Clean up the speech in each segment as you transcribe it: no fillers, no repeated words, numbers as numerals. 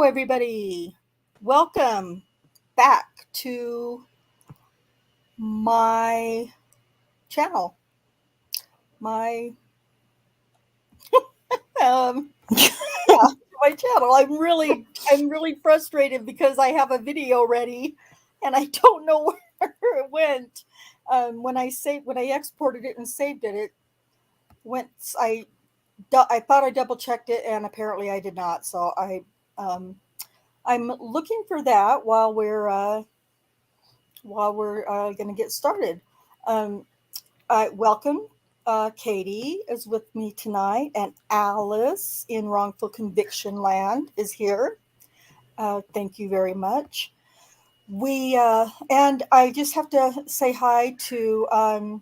everybody. Welcome back to my channel. My yeah, my channel. I'm really frustrated because I have a video ready and I don't know where it went. When I exported it and saved it, it went. I thought I double checked it and apparently I did not. So um, I'm looking for that while we're going to get started. Um, welcome. Katie is with me tonight, and Alice in Wrongful Conviction Land is here. Thank you very much. And I just have to say hi to a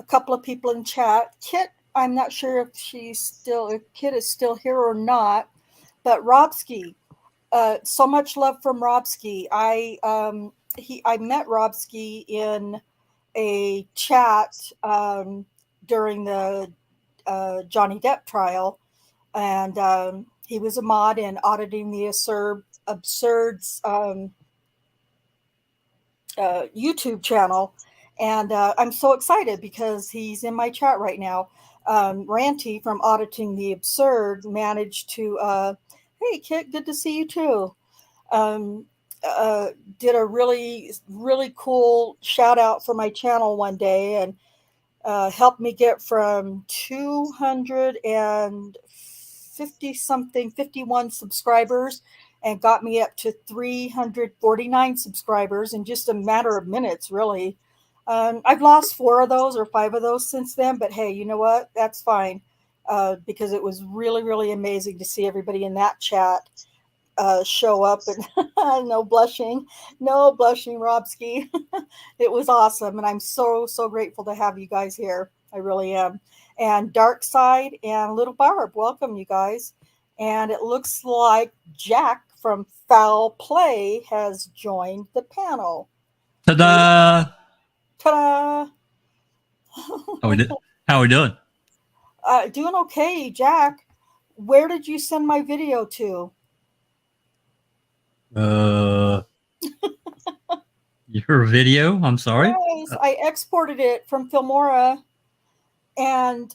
couple of people in chat. Kit, I'm not sure if Kit is still here or not, but Robski. So much love from Robski. I met Robski in a chat during the Johnny Depp trial, and he was a mod in auditing the absurd YouTube channel, and I'm so excited because he's in my chat right now. Ranty from Auditing the Absurd managed to, hey Kit, good to see you too. Um, did a really really cool shout out for my channel one day and helped me get from 250 something 51 subscribers and got me up to 349 subscribers in just a matter of minutes, really. I've lost 4 of those or 5 of those since then, but hey, you know what, that's fine, because it was really really amazing to see everybody in that chat show up, and no blushing, Robski. It was awesome, and I'm so grateful to have you guys here. I really am. And Dark Side and Little Barb, welcome you guys. And it looks like Jack from Foul Play has joined the panel. Ta-da! Ta-da! How are we doing? Doing okay, Jack. Where did you send my video to? Your video? I'm sorry. Yes, I exported it from Filmora, and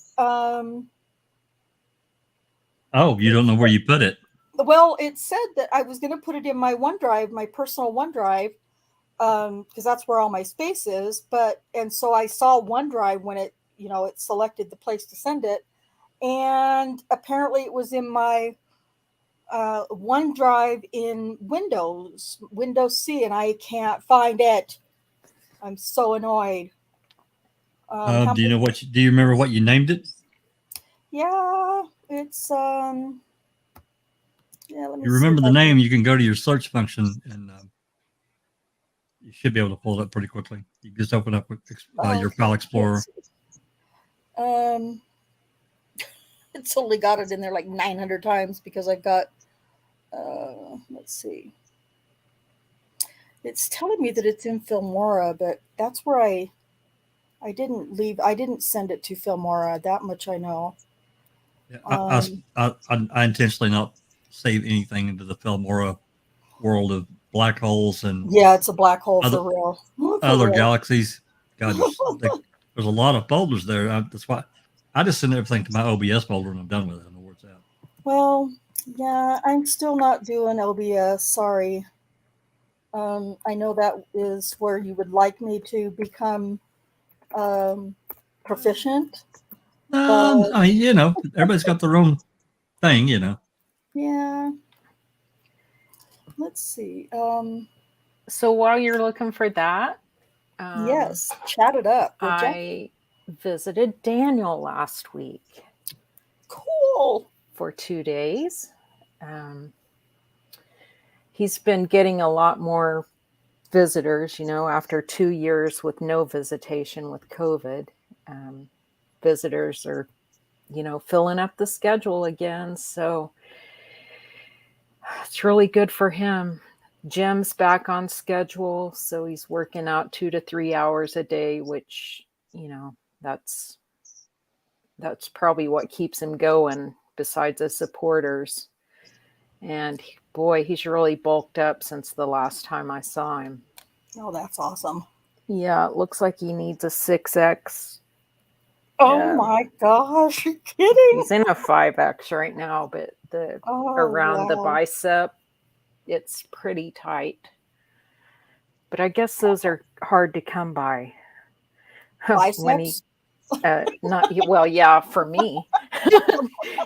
Oh, you don't know where you put it? well, it said that I was going to put it in my OneDrive, my personal OneDrive, because that's where all my space is. And so I saw OneDrive when it selected the place to send it, and apparently it was in my OneDrive in Windows C, and I can't find it. I'm so annoyed. Do you remember what you named it? Yeah, it's yeah. Let me You see remember if the I name? can. You can go to your search function and you should be able to pull it up pretty quickly. You can just open up your File Explorer. Um, it's only got it in there like 900 times because I've got. Let's see. It's telling me that it's in Filmora, but that's where I didn't send it to Filmora. That much I know. Yeah, I intentionally not save anything into the Filmora world of black holes and Yeah, it's a black hole other for real. other galaxies. God, there's a lot of folders there. That's why I just send everything to my OBS folder and I'm done with it. I know where it's at. Well, yeah, I'm still not doing OBS. Sorry. I know that is where you would like me to become proficient. But I mean, everybody's got their own thing, yeah, let's see. So while you're looking for that, yes, chat it up. I visited Daniel last week. Cool. For 2 days. He's been getting a lot more visitors, after 2 years with no visitation with COVID. Visitors are, filling up the schedule again. So it's really good for him. Jim's back on schedule, so he's working out 2 to 3 hours a day, which, that's probably what keeps him going besides the supporters. And boy, he's really bulked up since the last time I saw him. Oh, that's awesome. Yeah, it looks like he needs a 6X. Oh my gosh, you're kidding. He's in a 5X right now, but around the bicep, it's pretty tight. But I guess those are hard to come by. Biceps? For me.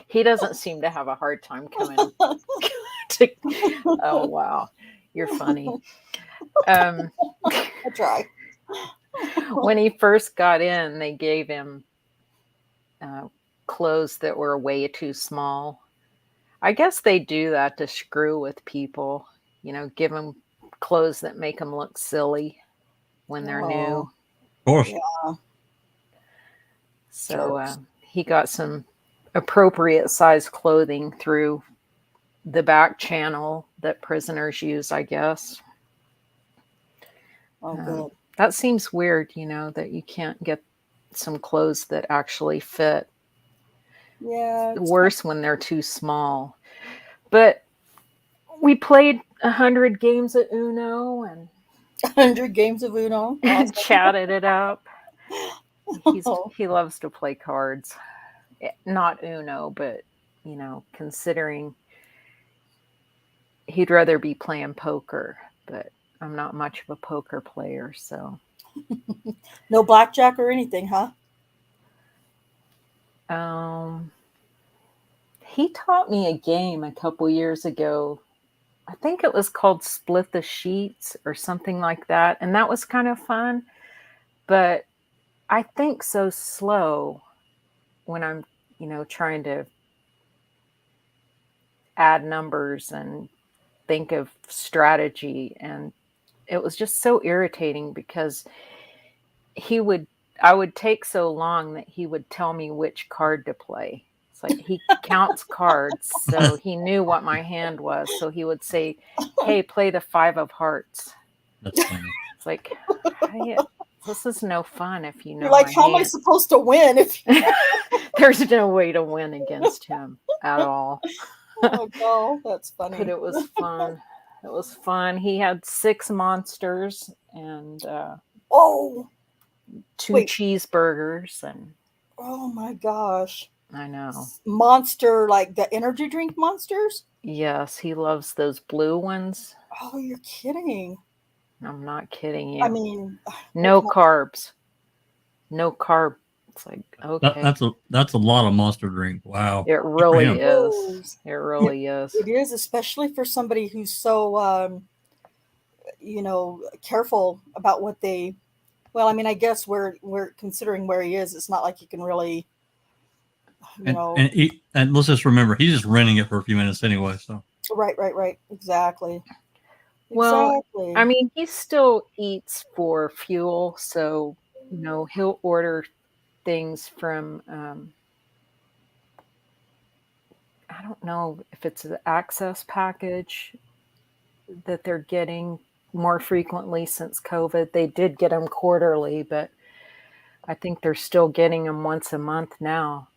He doesn't seem to have a hard time coming oh, wow. You're funny. I try. When he first got in, they gave him clothes that were way too small. I guess they do that to screw with people, give them clothes that make them look silly when they're new. Of course. Yeah. So he got some appropriate size clothing through the back channel that prisoners use, I guess. Oh, good. That seems weird, that you can't get some clothes that actually fit. Yeah. It's worse when they're too small. But we played 100 games of Uno and 100 games of Uno. Awesome. Chatted it up. He loves to play cards. Not Uno, but, considering he'd rather be playing poker, but I'm not much of a poker player, so. No blackjack or anything, huh? He taught me a game a couple years ago. I think it was called Split the Sheets or something like that. And that was kind of fun. But I think so slow when I'm, trying to add numbers and think of strategy. And it was just so irritating because I would take so long that he would tell me which card to play. It's like he counts cards, so he knew what my hand was. So he would say, "Hey, play the 5 of hearts." That's funny. It's like, this is no fun if you know. You're like, how am I supposed to win if there's no way to win against him at all? Oh, no, that's funny. But it was fun. It was fun. He had 6 monsters and 2 cheeseburgers and. Oh my gosh. I know. Monster, like the energy drink monsters? Yes, he loves those blue ones. Oh, you're kidding. I'm not kidding you. I mean, no carbs. No carb. It's like, okay. That's a lot of Monster drink. Wow. It really is. It really is. It is, especially for somebody who's so, careful about what they. Well, I mean, I guess we're considering where he is. It's not like you can really, And let's just remember, he's just renting it for a few minutes anyway. So. Right. Exactly. Well, I mean, he still eats for fuel, so he'll order things from. I don't know if it's the Access package that they're getting more frequently since COVID. They did get them quarterly, but I think they're still getting them once a month now.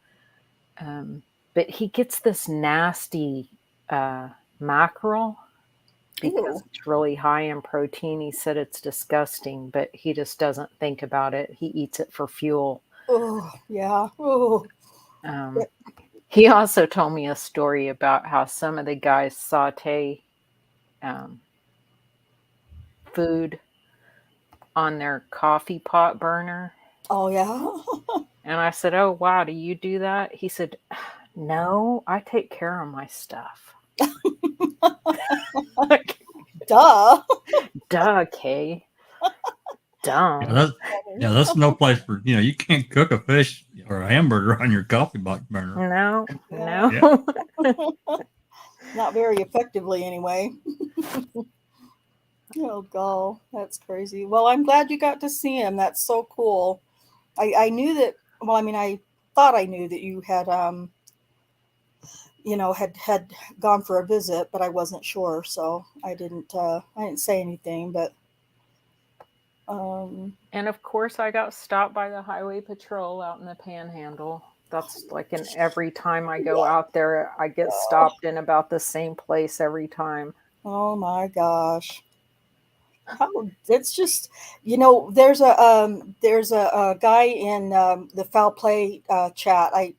But he gets this nasty mackerel because it's really high in protein. He said it's disgusting, but he just doesn't think about it. He eats it for fuel. Oh, yeah. Oh. He also told me a story about how some of the guys saute food on their coffee pot burner. Oh, yeah. And I said, "Oh, wow, do you do that?" He said, "No, I take care of my stuff." Duh. Duh, Kay. Dumb. Yeah, that's no place for, you can't cook a fish or a hamburger on your coffee pot burner. No. Yeah. Not very effectively anyway. Oh, God, that's crazy. Well, I'm glad you got to see him. That's so cool. I knew that, well, I mean, I thought I knew that you had, had gone for a visit, but I wasn't sure. So I didn't say anything, but. And of course I got stopped by the highway patrol out in the Panhandle. That's like in every time I go out there, I get stopped in about the same place every time. Oh my gosh. It's just, there's a guy in the foul play chat. I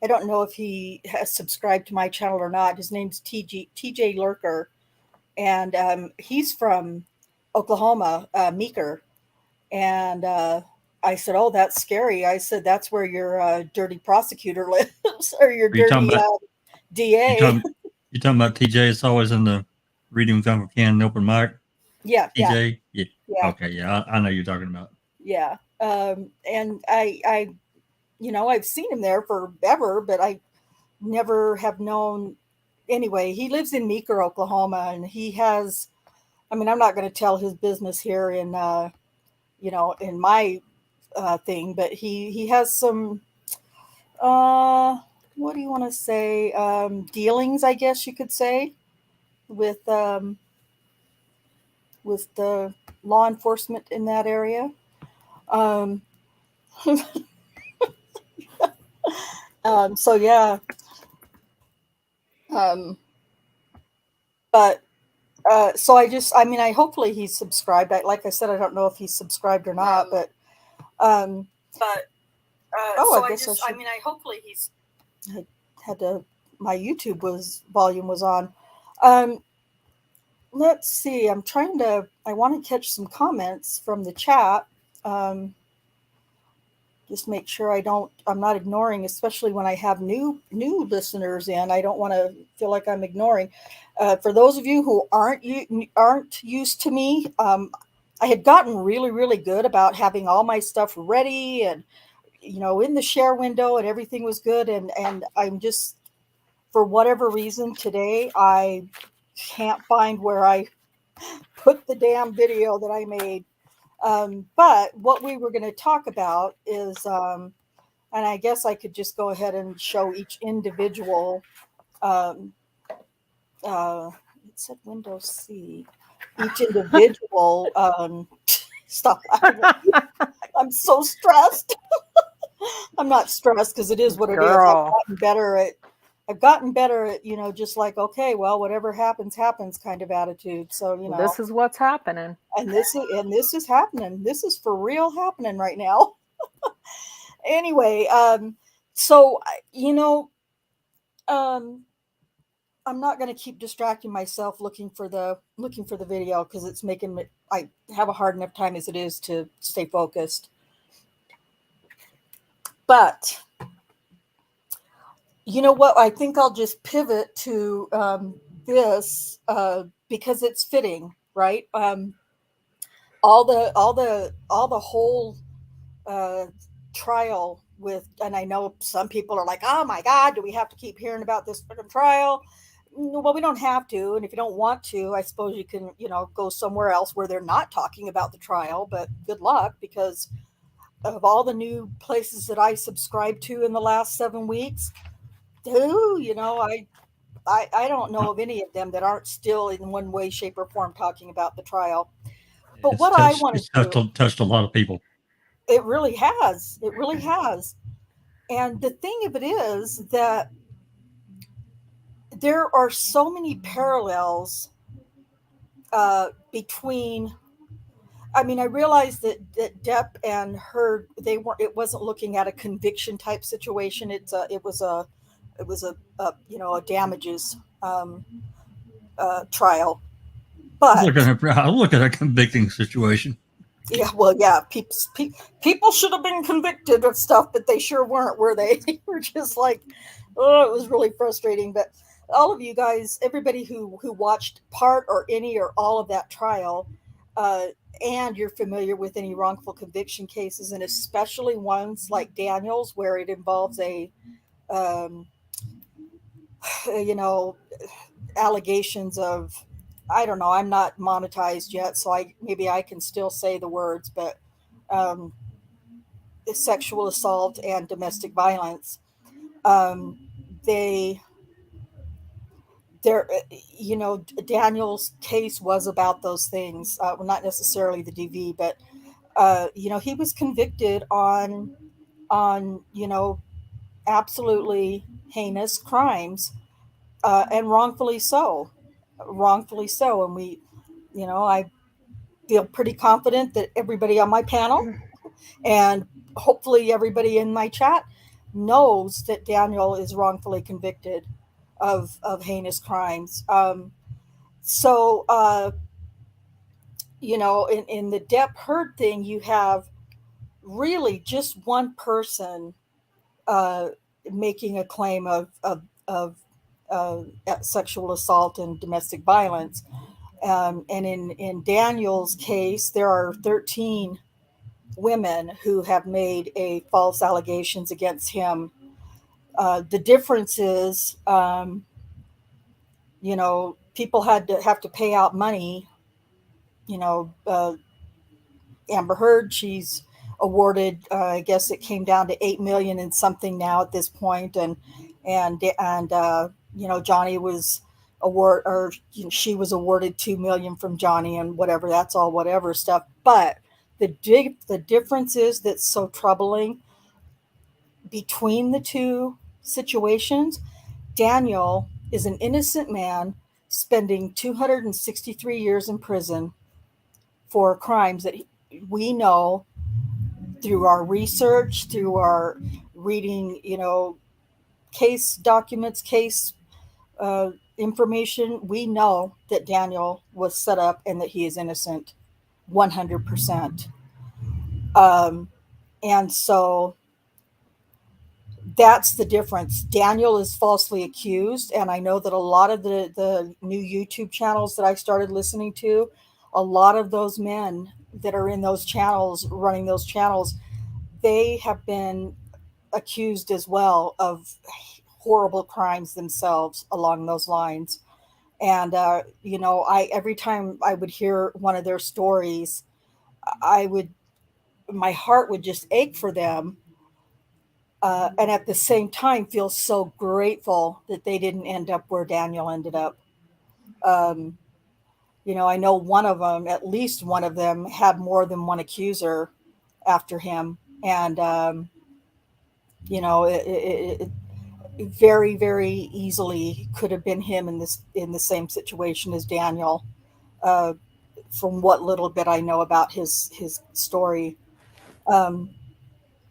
don't know if he has subscribed to my channel or not. His name's TJ Lurker, and he's from Oklahoma, Meeker. And I said, "Oh, that's scary." I said, "That's where your dirty prosecutor lives, or your Are you talking dirty about you DA." talking you talking about TJ? It's always in the reading with Uncle Ken open mic. Yeah, yeah, TJ, yeah, yeah, okay, yeah, I know you're talking about. yeah. And I've seen him there forever, but I never have known. Anyway, he lives in Meeker, Oklahoma, and he has. I mean, I'm not going to tell his business here in my thing, but he has some. What do you want to say? Dealings, I guess you could say, with the law enforcement in that area. Um, so yeah. But so I hopefully he's subscribed. Like I said, I don't know if he's subscribed or not, but oh, I guess I hopefully he's had to. My YouTube volume was on. Let's see. I want to catch some comments from the chat. Just make sure I'm not ignoring, especially when I have new listeners in. I don't want to feel like I'm ignoring. For those of you who aren't used to me, I had gotten really, really good about having all my stuff ready and, in the share window, and everything was good. And I'm just, for whatever reason today, I can't find where I put the damn video that I made. But what we were going to talk about is, and I guess I could just go ahead and show each individual. It said Windows C. Each individual. Stop. I'm so stressed. I'm not stressed because it is what it is. I've gotten better at, just like, okay, well, whatever happens, kind of attitude. So, this is what's happening. And this is happening. This is for real happening right now. Anyway, so, I'm not going to keep distracting myself looking for the video, because it's making me, I have a hard enough time as it is to stay focused. But you know what? I think I'll just pivot to this because it's fitting, right? All the whole trial with, and I know some people are like, "Oh my God, do we have to keep hearing about this freaking trial?" Well, we don't have to, and if you don't want to, I suppose you can, go somewhere else where they're not talking about the trial. But good luck, because of all the new places that I subscribed to in the last 7 weeks. I don't know of any of them that aren't still in one way, shape, or form talking about the trial. But what I want to do, touched a lot of people. It really has. It really has. And the thing of it is that there are so many parallels between. I mean, I realized that Depp and Heard, it wasn't looking at a conviction type situation. It was a damages trial. But I look at a convicting situation. Yeah, well, yeah, people should have been convicted of stuff, but they sure weren't, were they? They were just like, oh, it was really frustrating. But all of you guys, everybody who watched part or any or all of that trial, and you're familiar with any wrongful conviction cases, and especially ones like Daniel's, where it involves allegations of, I don't know, I'm not monetized yet, so maybe I can still say the words, but sexual assault and domestic violence. Daniel's case was about those things. Well, not necessarily the DV, but he was convicted on absolutely heinous crimes, and wrongfully so. Wrongfully so. And I feel pretty confident that everybody on my panel and hopefully everybody in my chat knows that Daniel is wrongfully convicted of heinous crimes. So, in the Depp Heard thing, you have really just one person uh, making a claim of sexual assault and domestic violence. And in Daniel's case, there are 13 women who have made a false allegations against him. The difference is, people have to pay out money. Amber Heard, she's awarded. I guess it came down to 8 million and something now at this point, and Johnny was she was awarded 2 million from Johnny and whatever. That's all whatever stuff. But the difference is that's so troubling between the two situations. Daniel is an innocent man spending 263 years in prison for crimes that we know through our research, through our reading, case documents, case information. We know that Daniel was set up and that he is innocent 100%. And so that's the difference. Daniel is falsely accused, and I know that a lot of the new YouTube channels that I started listening to, a lot of those men that are in those channels, running those channels, they have been accused as well of horrible crimes themselves along those lines. And I every time I would hear one of their stories, my heart would just ache for them, and at the same time feel so grateful that they didn't end up where Daniel ended up. Um, I know one of them, at least one of them, had more than one accuser after him, and it very, very easily could have been him in the same situation as Daniel. Uh, from what little bit I know about his story. Um,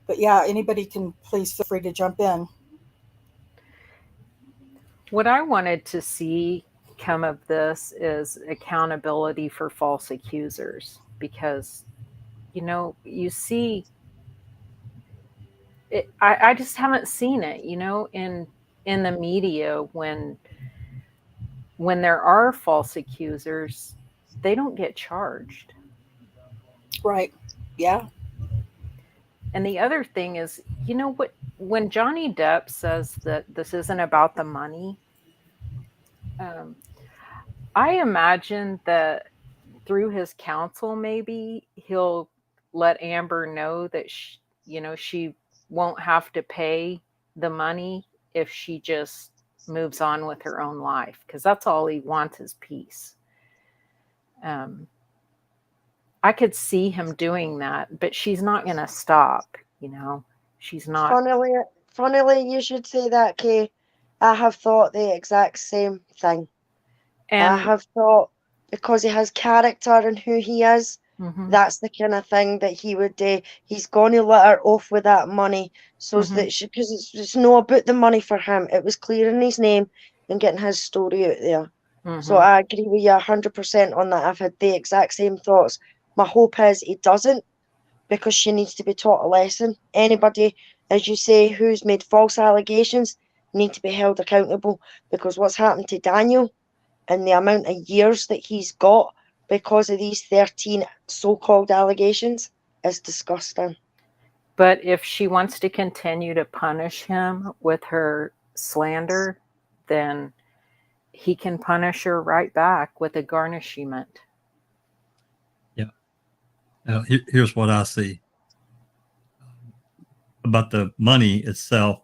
but yeah, anybody can please feel free to jump in. What I wanted to see come of this is accountability for false accusers, because you see it, I just haven't seen it, in the media. When there are false accusers, they don't get charged. Right. Yeah. And the other thing is, what, when Johnny Depp says that this isn't about the money, I imagine that through his counsel, maybe he'll let Amber know that she won't have to pay the money if she just moves on with her own life, because that's all he wants is peace. I could see him doing that, but she's not going to stop. She's not. Funnily, you should say that, Kay. I have thought the exact same thing. And I have thought, because he has character and who he is, that's the kind of thing that he would do. He's going to let her off with that money, so that because it's not about the money for him. It was clearing his name and getting his story out there. So I agree with you 100% on that. I've had the exact same thoughts. My hope is he doesn't, because she needs to be taught a lesson. Anybody, as you say, who's made false allegations need to be held accountable, because what's happened to Daniel and the amount of years that he's got because of these 13 so-called allegations is disgusting. But if she wants to continue to punish him with her slander, then he can punish her right back with a garnishment. Yeah. Here's what I see about the money itself.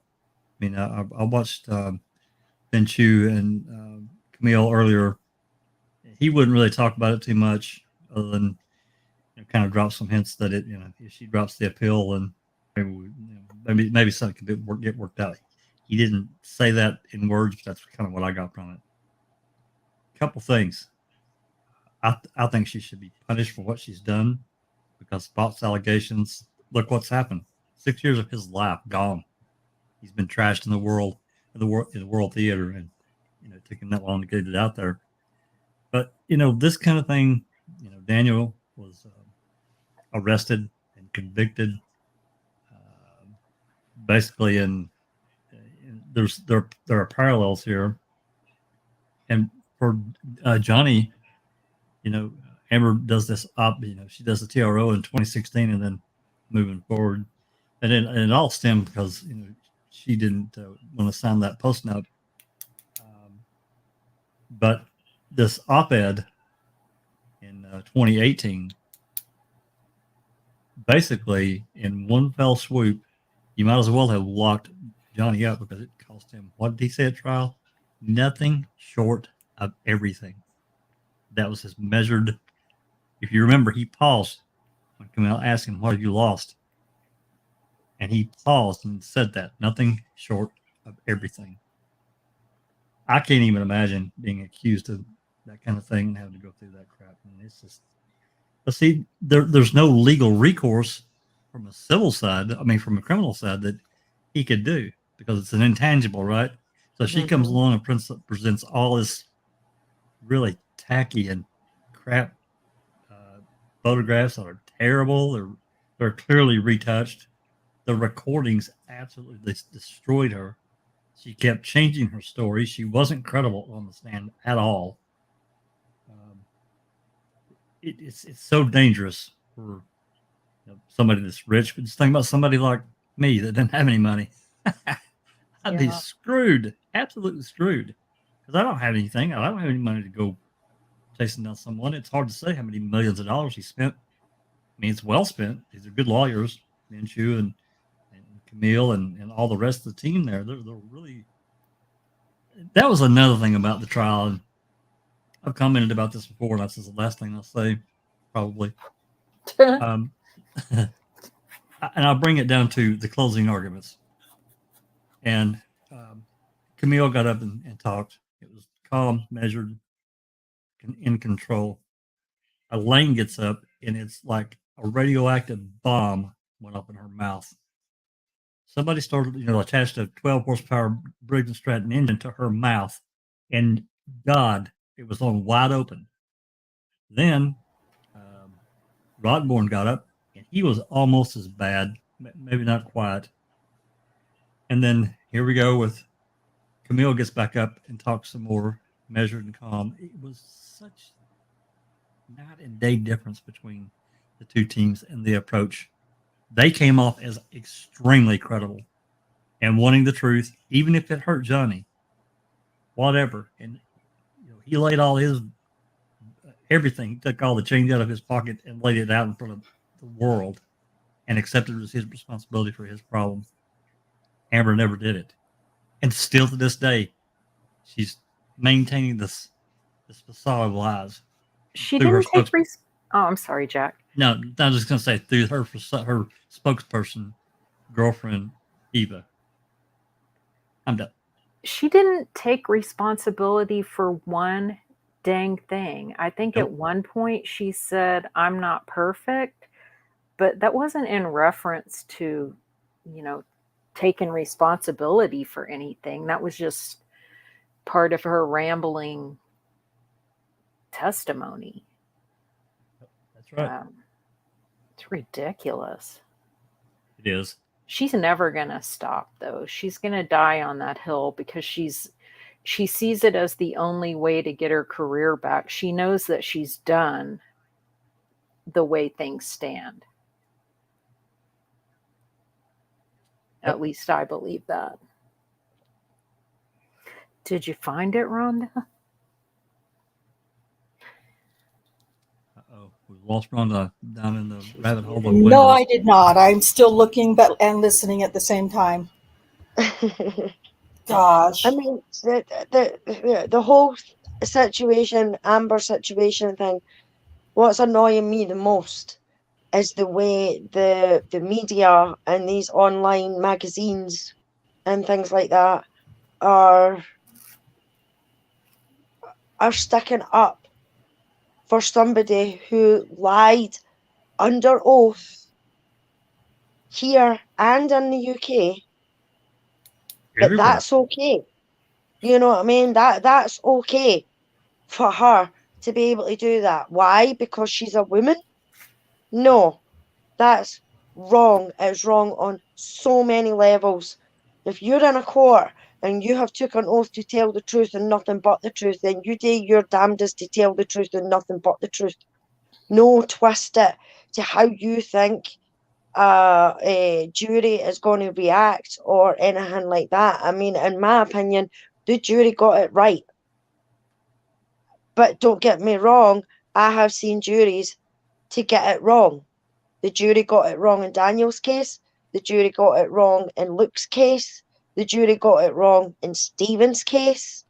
I mean, I watched Ben Chu and Camille earlier. He wouldn't really talk about it too much, other than kind of drop some hints that if she drops the appeal, and maybe maybe something could get worked out. He didn't say that in words, but that's kind of what I got from it. Couple things. I think she should be punished for what she's done because false allegations. Look what's happened. 6 years of his life gone. He's been trashed in the world theater, and it took him that long to get it out there. But this kind of thing. Daniel was arrested and convicted, basically, and there are parallels here. And for Johnny, Amber does this she does the TRO in 2016, and then moving forward, and it all stemmed because she didn't want to sign that post note. But this op-ed in 2018, basically in one fell swoop, you might as well have locked Johnny up because it cost him, what did he say at trial? Nothing short of everything. That was his measured. If you remember, he paused when Camille asked him, "What have you lost?" And he paused and said that. Nothing short of everything. I can't even imagine being accused of that kind of thing and having to go through that crap. And it's just, but see, there's no legal recourse from a civil side. I mean, from a criminal side that he could do because it's an intangible, right? So she comes along and presents all this really tacky and crap photographs that are terrible. They're clearly retouched. The recordings absolutely destroyed her. She kept changing her story. She wasn't credible on the stand at all. It's so dangerous for somebody that's rich. But just think about somebody like me that didn't have any money. I'd be screwed, absolutely screwed, because I don't have anything. I don't have any money to go chasing down someone. It's hard to say how many millions of dollars he spent. I mean, it's well spent. These are good lawyers, Minshew and Camille and all the rest of the team there. They're really. That was another thing about the trial. And I've commented about this before, and that's the last thing I'll say, probably. And I'll bring it down to the closing arguments. And Camille got up and talked. It was calm, measured, in control. Elaine gets up, and it's like a radioactive bomb went up in her mouth. Somebody started, attached a 12 horsepower Briggs and Stratton engine to her mouth, and God, it was on wide open. Then Rodborn got up, and he was almost as bad, maybe not quite. And then here we go with Camille gets back up and talks some more, measured and calm. It was such night and day difference between the two teams and the approach. They came off as extremely credible and wanting the truth, even if it hurt Johnny, whatever. And he laid all his everything. He took all the change out of his pocket and laid it out in front of the world and accepted it as his responsibility for his problem. Amber never did it. And still to this day, she's maintaining this facade of lies. She didn't take Oh, I'm sorry, Jack. No, I was just going to say through her spokesperson, girlfriend, Eva. I'm done. She didn't take responsibility for one dang thing. I think at one point she said, "I'm not perfect," but that wasn't in reference to, taking responsibility for anything. That was just part of her rambling testimony. That's right. It's ridiculous. It is. She's never going to stop, though. She's going to die on that hill because she sees it as the only way to get her career back. She knows that she's done the way things stand. Yep. At least I believe that. Did you find it, Rhonda? We lost Rhonda down in the rabbit hole. No, I did not. I'm still looking and listening at the same time. Gosh. I mean, the whole situation, Amber situation thing, what's annoying me the most is the way the media and these online magazines and things like that are sticking up for somebody who lied under oath here and in the UK, that Everywhere. that's okay. You know what I mean? That's okay for her to be able to do that. Why? Because she's a woman? No, that's wrong. It's wrong on so many levels. If you're in a court and you have took an oath to tell the truth and nothing but the truth, then you do your damnedest to tell the truth and nothing but the truth. No twist it to how you think a jury is going to react or anything like that. I mean, in my opinion, the jury got it right. But don't get me wrong, I have seen juries to get it wrong. The jury got it wrong in Daniel's case. The jury got it wrong in Luke's case. The jury got it wrong in Stephen's case.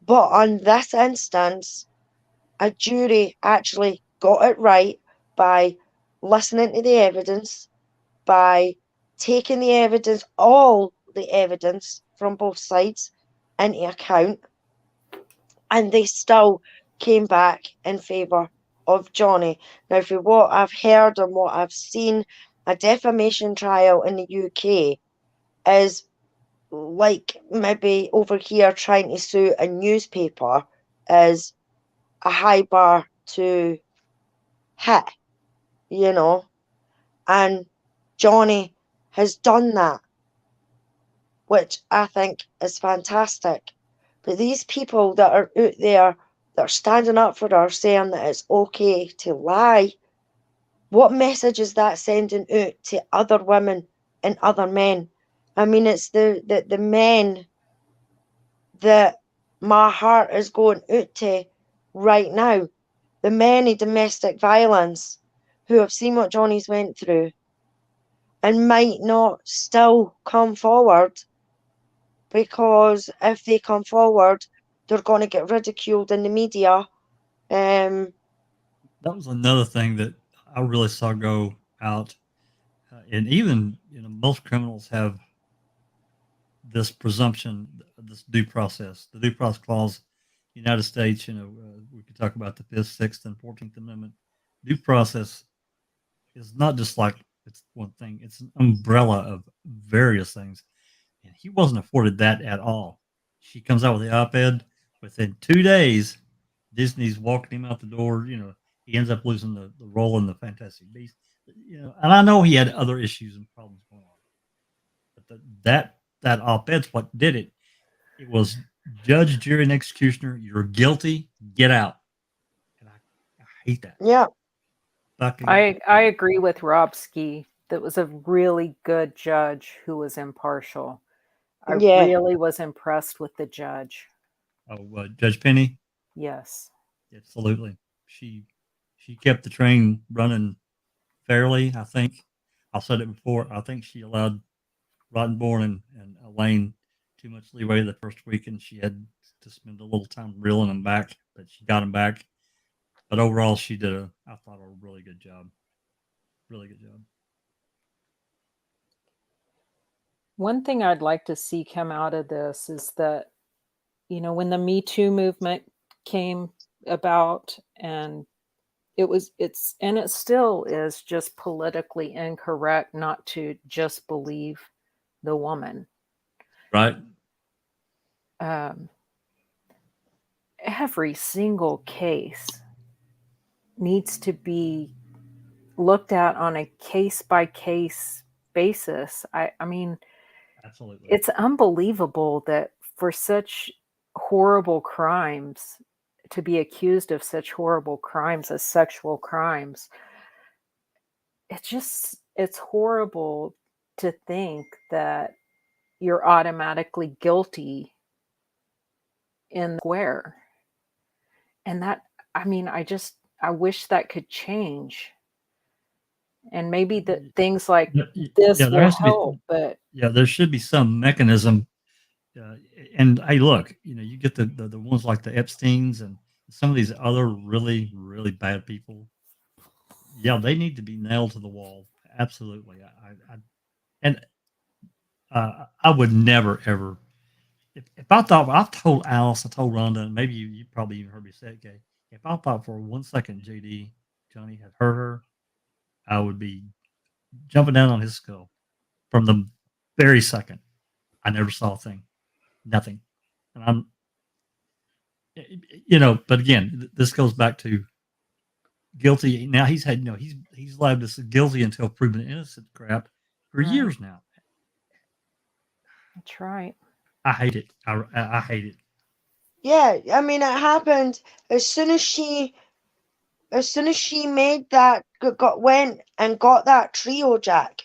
But on this instance, a jury actually got it right by listening to the evidence, by taking the evidence, all the evidence from both sides into account, and they still came back in favour of Johnny. Now, for what I've heard and what I've seen, a defamation trial in the UK is like maybe over here trying to sue a newspaper is a high bar to hit, you know, and Johnny has done that, which I think is fantastic. But these people that are out there that are standing up for her, saying that it's okay to lie, what message is that sending out to other women and other men? I mean, it's the men that my heart is going out to right now. The men in domestic violence who have seen what Johnny's went through and might not still come forward, because if they come forward, they're going to get ridiculed in the media. That was another thing that I really saw go out. And even, most criminals have this presumption, this due process, the due process clause, United States, we could talk about the 5th, 6th, and 14th Amendment. Due process is not just like it's one thing, it's an umbrella of various things. And he wasn't afforded that at all. She comes out with the op-ed. Within 2 days, Disney's walking him out the door. He ends up losing the role in the Fantastic Beasts. And I know he had other issues and problems going on, but that op-ed's what did it. It was judge, jury, and executioner. You're guilty. Get out. And I hate that. Yeah. I agree with Rob Ski. That was a really good judge who was impartial. I really was impressed with the judge. Oh, Judge Penny? Yes. Absolutely. She kept the train running fairly, I think. I've said it before. I think she allowed Rottenborn and Elaine too much leeway the first week, and she had to spend a little time reeling them back, but she got them back. But overall, she did I thought, a really good job. Really good job. One thing I'd like to see come out of this is that, when the Me Too movement came about, and it still is just politically incorrect not to just believe the woman. Right. Every single case needs to be looked at on a case-by-case basis. I mean, absolutely, it's unbelievable that for such horrible crimes, to be accused of such horrible crimes as sexual crimes, it's horrible to think that you're automatically guilty in the square. And that, I mean, I wish that could change. And maybe that things like this will help, but there should be some mechanism. And hey, look, you get the ones like the Epsteins and some of these other really, really bad people. Yeah, they need to be nailed to the wall. Absolutely. And I would never ever. If I thought I've told Alice, I told Rhonda, and maybe you probably even heard me say it, Kay. If I thought for 1 second Johnny had hurt her, I would be jumping down on his skull from the very second. I never saw a thing, nothing, and I'm, But again, this goes back to guilty. Now he's had, he's lived this guilty until proven innocent crap for Right. years now. That's right. I hate it. I hate it. Yeah, I mean, it happened as soon as she made that, went and got that trio jack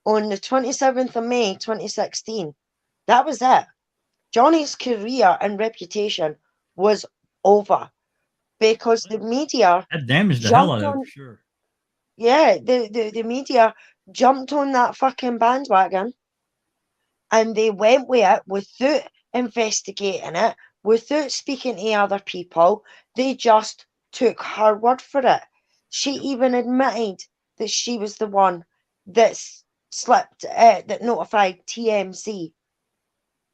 on the 27th of May 2016. That was it. Johnny's career and reputation was over because the media That damaged the hell out jumped of it on. for sure. Yeah, the media jumped on that fucking bandwagon, and they went with it without investigating it, without speaking to other people. They just took her word for it. She even admitted that she was the one that that notified TMZ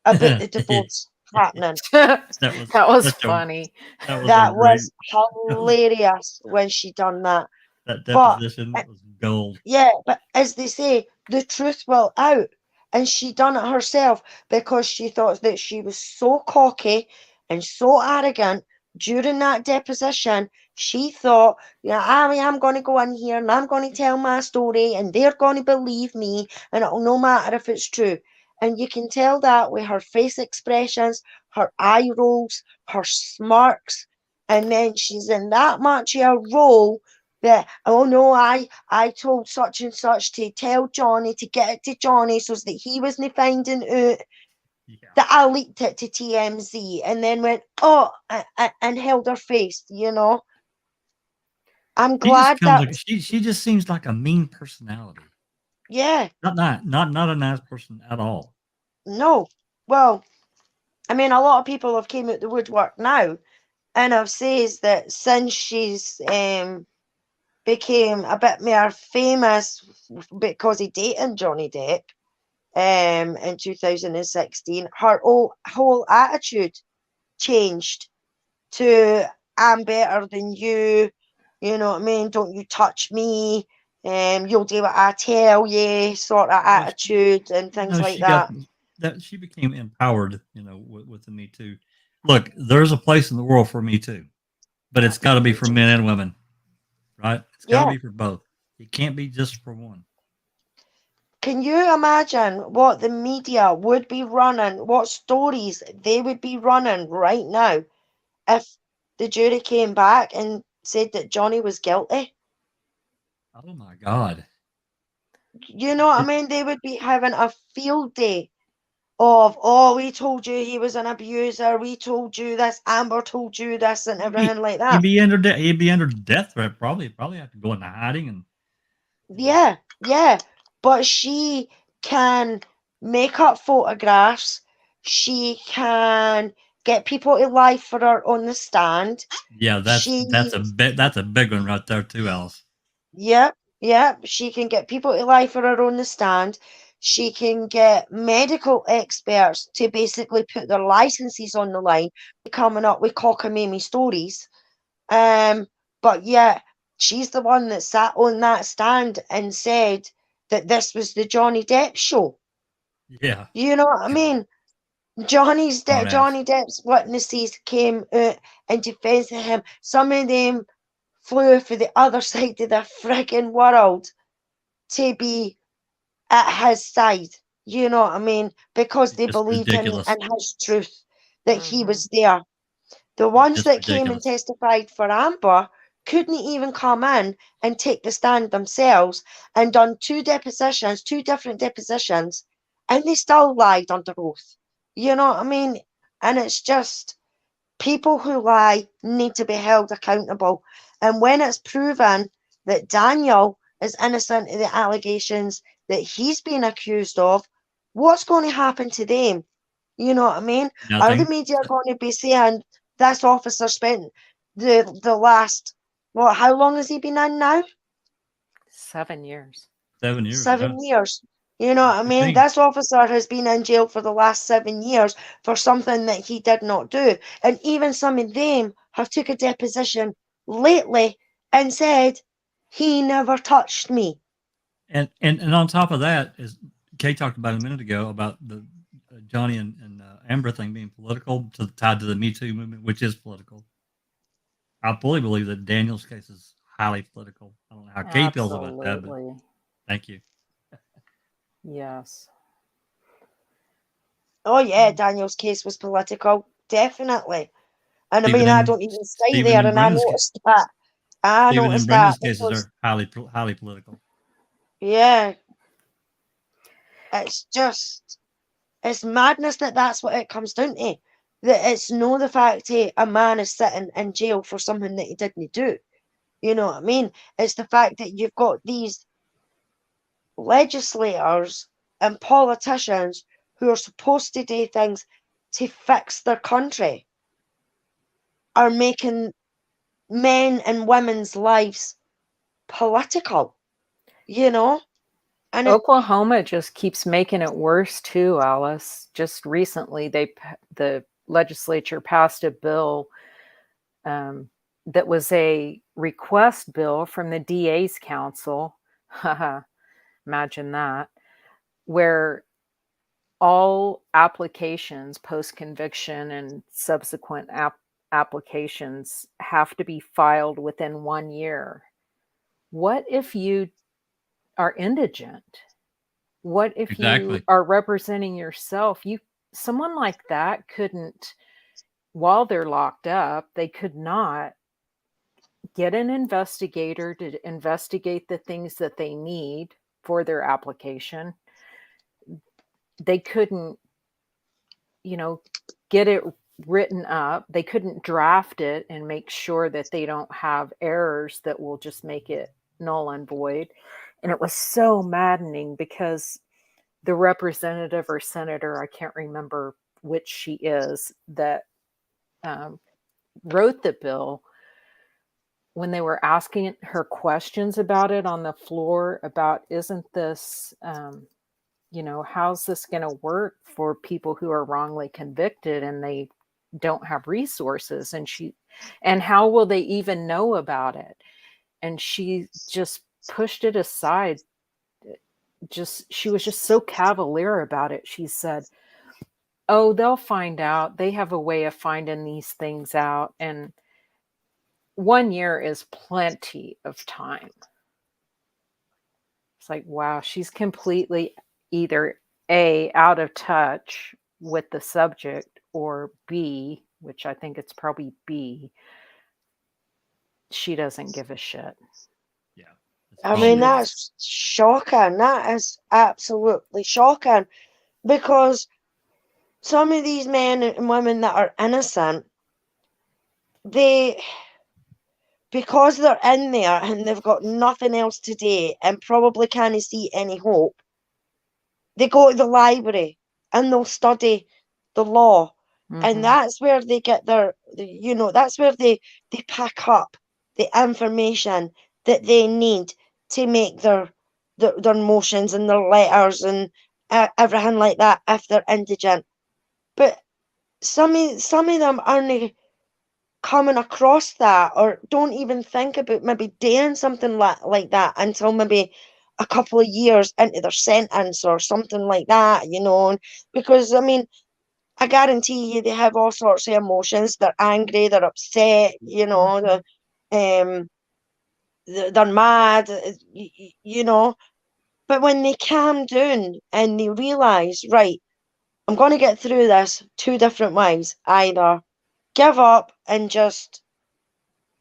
about the divorce happening. that was such funny. That was a That great. was hilarious when she done that. That But deposition was gold. yeah, but as they say, the truth will out. And she done it herself because she thought that she was so cocky and so arrogant during that deposition. She thought, yeah, I'm going to go in here and I'm going to tell my story and they're going to believe me and it'll no matter if it's true. And you can tell that with her face expressions, her eye rolls, her smirks. And then she's in that much of a role that, oh no, I told such and such to tell Johnny, to get it to Johnny so that he wasn't finding out Yeah. that I leaked it to TMZ, and then went, oh, and held her face, I'm glad that, She just seems like a mean personality. yeah, Not a nice person at all. no. Well, I mean, a lot of people have came out the woodwork now, and have says that since she's became a bit more famous because he dated Johnny Depp in 2016, her whole attitude changed to I'm better than you, you know what I mean? Don't you touch me, you'll do what I tell you, sort of Well, attitude and things like she got that. that she became empowered, with the Me Too. Look, there's a place in the world for Me Too, but it's got to be for men and women, right? It's got to Yeah. be for both. It can't be just for one. Can you imagine what the media would be running, what stories they would be running right now if the jury came back and said that Johnny was guilty? Oh my God! You know what I mean? They would be having a field day of, oh, we told you he was an abuser, we told you this, Amber told you this, and everything like that. He'd be under death threat. Probably have to go into hiding and. Yeah, yeah. But she can make up photographs. She can get people to lie for her on the stand. Yeah, that's a big one right there too, Alice. Yep, yep. She can get people to lie for her on the stand. She can get medical experts to basically put their licenses on the line, coming up with cockamamie stories. But yeah, she's the one that sat on that stand and said that this was the Johnny Depp show. Yeah. You know what I mean? Johnny Depp's witnesses came out in defense of him. Some of them flew for the other side of the frigging world to be at his side. You know what I mean? Because It's they just believed in ridiculous. his truth, that he Mhm. was there. The It's ones just that came and ridiculous. testified for Amber couldn't even come in and take the stand themselves, and done two different depositions, and they still lied under oath. You know what I mean? And it's just, people who lie need to be held accountable. And when it's proven that Daniel is innocent of the allegations that he's been accused of, what's going to happen to them? You know what I mean? Are the Nothing. media going to be saying this officer spent the last, what, how long has he been in now? 7 years. 7 years. 7 years. You know what I mean? 15. This officer has been in jail for the last 7 years for something that he did not do. And even some of them have took a deposition lately and said, he never touched me. And on top of that, as Kay talked about a minute ago about the Johnny and Amber thing being political, tied to the Me Too movement, which is political. I fully believe that Daniel's case is highly political. I don't know how Kay feels about that, but Absolutely. thank you. Yes. Oh yeah, Daniel's case was political, definitely. And I Stephen mean, I and- don't even stay Stephen there, and and I Brendan's noticed that. I Stephen and noticed Brendan's that cases because, are highly political. yeah, it's madness that that's what it comes down to. That it's no the fact that a man is sitting in jail for something that he didn't do. You know what I mean? It's the fact that you've got these legislators and politicians who are supposed to do things to fix their country are making men and women's lives political, you know? And Oklahoma just keeps making it worse too, Alice. Just recently, the legislature passed a bill that was a request bill from the DA's council. Imagine that, where all applications, post-conviction and subsequent applications, have to be filed within 1 year. What if you are indigent? What if Exactly. you are representing yourself? Someone like that couldn't, while they're locked up, they could not get an investigator to investigate the things that they need for their application. They couldn't, get it written up. They couldn't draft it and make sure that they don't have errors that will just make it null and void. And it was so maddening because the representative or senator, I can't remember which she is, that wrote the bill, when they were asking her questions about it on the floor, about isn't this, how's this going to work for people who are wrongly convicted and they don't have resources, and how will they even know about it? And she just pushed it aside. She was just so cavalier about it. She said, oh, they'll find out. They have a way of finding these things out. And 1 year is plenty of time. It's like, wow, she's completely either A, out of touch with the subject, or B, which I think it's probably B, she doesn't give a shit. Yeah. I mean, that's shocking. That is absolutely shocking, because some of these men and women that are innocent, because they're in there and they've got nothing else to do and probably can't see any hope, they go to the library and they'll study the law. Mm-hmm. And that's where they get that's where they pick up the information that they need to make their motions and their letters and everything like that if they're indigent. But some of them aren't coming across that, or don't even think about maybe doing something like that until maybe a couple of years into their sentence or something like that, because I mean, I guarantee you they have all sorts of emotions. They're angry, they're upset, they're mad, but when they calm down and they realize, right, I'm going to get through this 2 different ways: either give up and just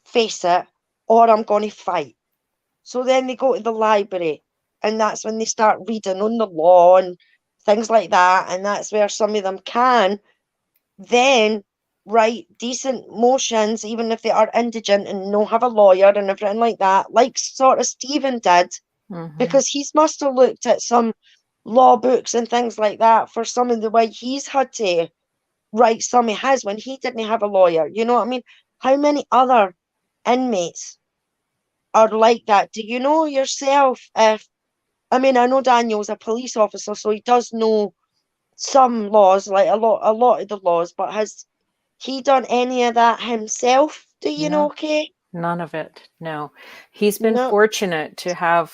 face it, or I'm going to fight. So then they go to the library, and that's when they start reading on the law and things like that. And that's where some of them can then write decent motions, even if they are indigent and don't have a lawyer and everything like that, like sort of Stephen did, because he must have looked at some law books and things like that for some of the way he's had to write some of his when he didn't have a lawyer. You know what I mean? How many other inmates are like that. Do you know yourself if, I mean, I know Daniel's a police officer, so he does know some laws, like a lot of the laws, but has he done any of that himself? Do you know, No. Kate? None of it. No. He's been No. fortunate to have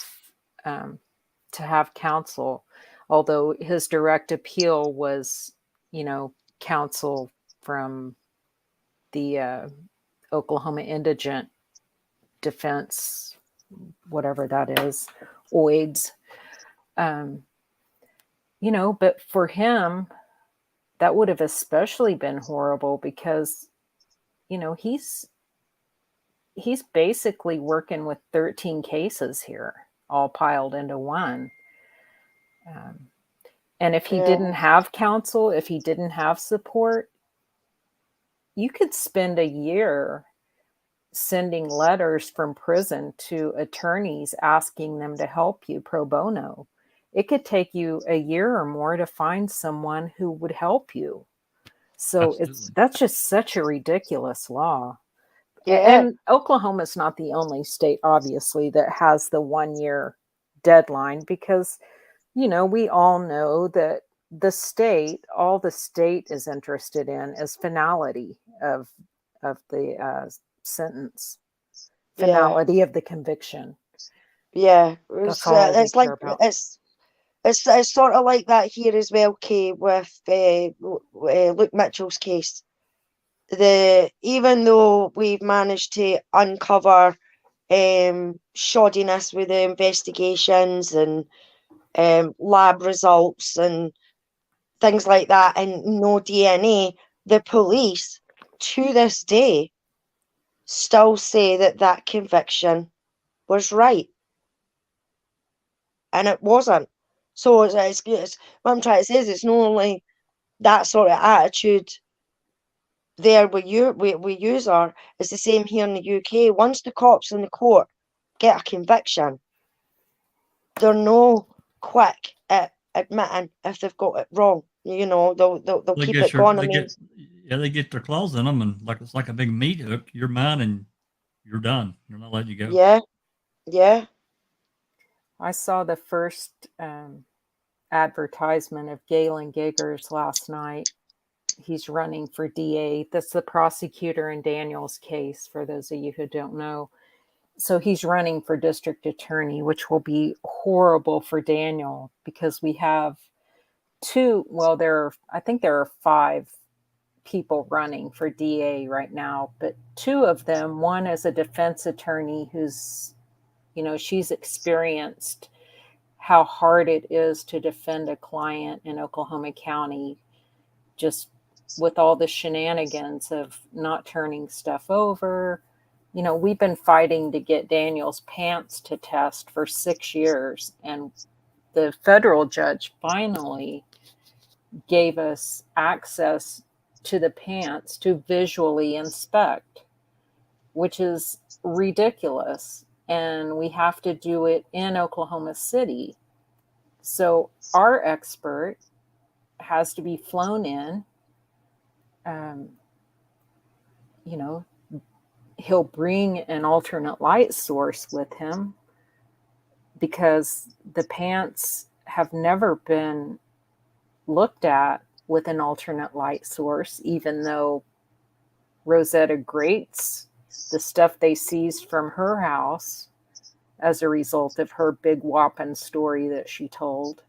counsel, although his direct appeal was, counsel from the Oklahoma Indigent Defense, whatever that is, OIDS. But for him, that would have especially been horrible because, he's basically working with 13 cases here, all piled into one. And if he didn't have counsel, if he didn't have support, you could spend a year sending letters from prison to attorneys asking them to help you pro bono. It could take you a year or more to find someone who would help you. So that's just such a ridiculous law. Yeah. And Oklahoma's not the only state, obviously, that has the 1 year deadline because, we all know that all the state is interested in is finality of the sentence, finality of the conviction. Yeah. That's all they It's like, care about. it's sort of like that here as well, Kay, with Luke Mitchell's case. Even though we've managed to uncover shoddiness with the investigations and lab results and things like that, and no DNA, the police to this day still say that conviction was right, and it wasn't. So it's what I'm trying to say is it's not only that sort of attitude there with you are, it's the same here in the UK. Once the cops in the court get a conviction, they're no quick at admitting if they've got it wrong. They'll keep it going. They get their claws in them, and it's like a big meat hook. You're mine, and you're done. They're not letting you go. Yeah. I saw the first advertisement of Galen Giggers last night. He's running for DA. That's the prosecutor in Daniel's case, for those of you who don't know. So he's running for district attorney, which will be horrible for Daniel because we have I think there are 5 people running for DA right now, but 2 of them, one is a defense attorney who's, she's experienced how hard it is to defend a client in Oklahoma County, just with all the shenanigans of not turning stuff over. We've been fighting to get Daniel's pants to test for 6 years, and the federal judge finally gave us access to the pants to visually inspect, which is ridiculous. And we have to do it in Oklahoma City. So our expert has to be flown in. He'll bring an alternate light source with him because the pants have never been looked at with an alternate light source, even though Rosetta grates the stuff they seized from her house as a result of her big whopping story that she told.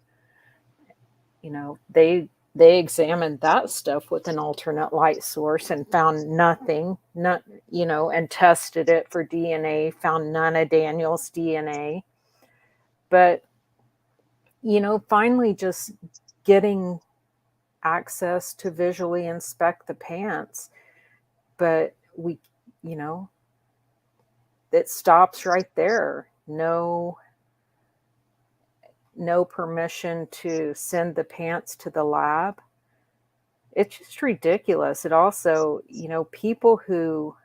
They examined that stuff with an alternate light source and found nothing, and tested it for DNA, found none of Daniel's DNA. But, finally just getting access to visually inspect the pants. But it stops right there. No permission to send the pants to the lab. It's just ridiculous. It also, people who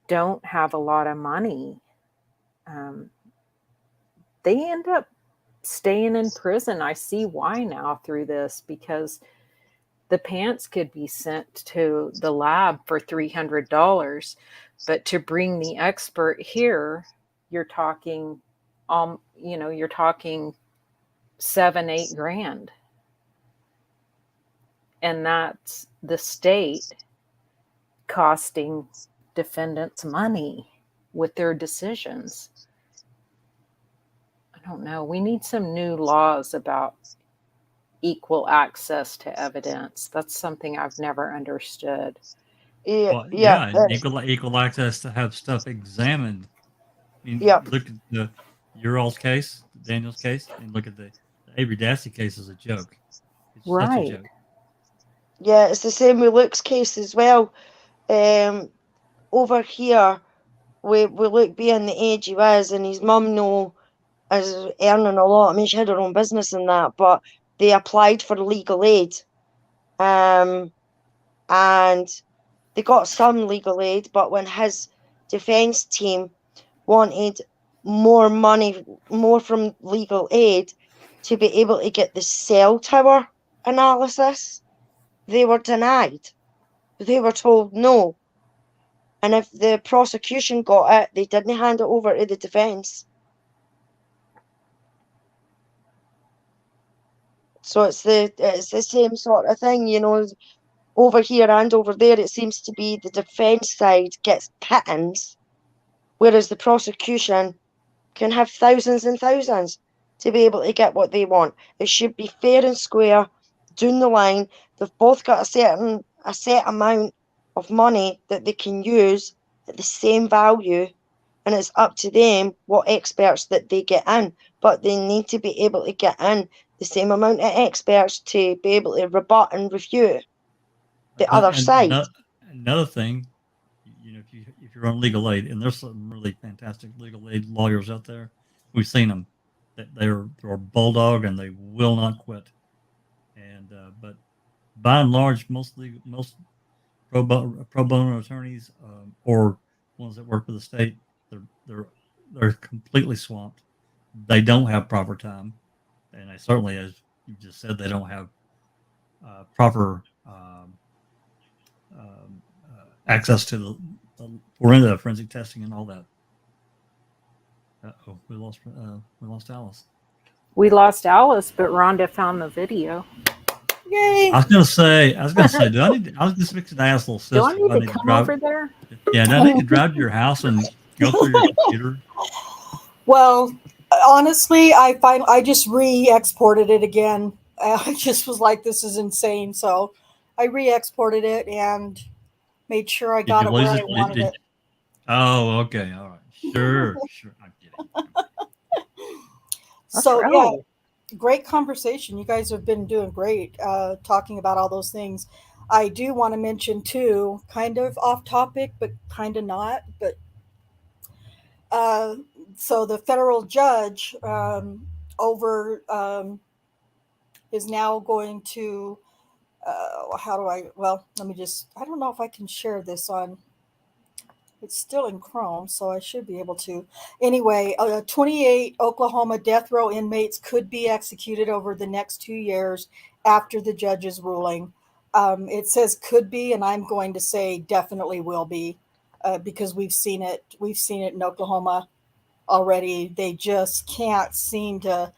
don't have a lot of money, they end up staying in prison. I see why now through this, because the pants could be sent to the lab for $300, but to bring the expert here you're talking, you're talking 7-8 grand. And that's the state costing defendants money with their decisions. I don't know. We need some new laws about equal access to evidence. That's something I've never understood. Well, yeah, equal access to have stuff examined. I mean, look at your all's case, Daniel's case, and look at the Avery Dassey case as a joke. It's such a joke. Yeah, it's the same with Luke's case as well. Over here, with Luke being the age he was, and his mum is earning a lot. I mean, she had her own business and that, but they applied for legal aid, and they got some legal aid. But when his defence team wanted more money, more from legal aid to be able to get the cell tower analysis, they were denied. They were told no. And if the prosecution got it, they didn't hand it over to the defence. So it's the same sort of thing, over here and over there. It seems to be the defence side gets pittance, whereas the prosecution can have thousands and thousands to be able to get what they want. It should be fair and square down the line. They've both got a set amount of money that they can use at the same value, and it's up to them what experts that they get in. But they need to be able to get in the same amount of experts to be able to rebut and refute the other side. Another thing, if you're on legal aid, and there's some really fantastic legal aid lawyers out there, we've seen them. They're bulldog and they will not quit. And but by and large, most pro bono attorneys or ones that work for the state, they're completely swamped. They don't have proper time, and they certainly, as you just said, they don't have proper access to the forensic testing and all that. We lost Alice. We lost Alice, but Rhonda found the video. Yay! I was gonna say, I was just fixing to ask little sister. Do I need to come over there? Yeah, do I need to drive to your house and go through your computer? Well, honestly, I just re-exported it again. I just was like, this is insane. So I re-exported it and made sure I got it where I wanted it. Oh, okay. All right. Sure. I'm kidding. So, yeah, great conversation. You guys have been doing great talking about all those things. I do want to mention, too, kind of off topic, but kind of not. But so the federal judge is now going to, I don't know if I can share this on. It's still in Chrome, so I should be able to. Anyway, 28 Oklahoma death row inmates could be executed over the next 2 years after the judge's ruling. It says could be, and I'm going to say definitely will be, because we've seen it. We've seen it in Oklahoma already. They just can't seem to.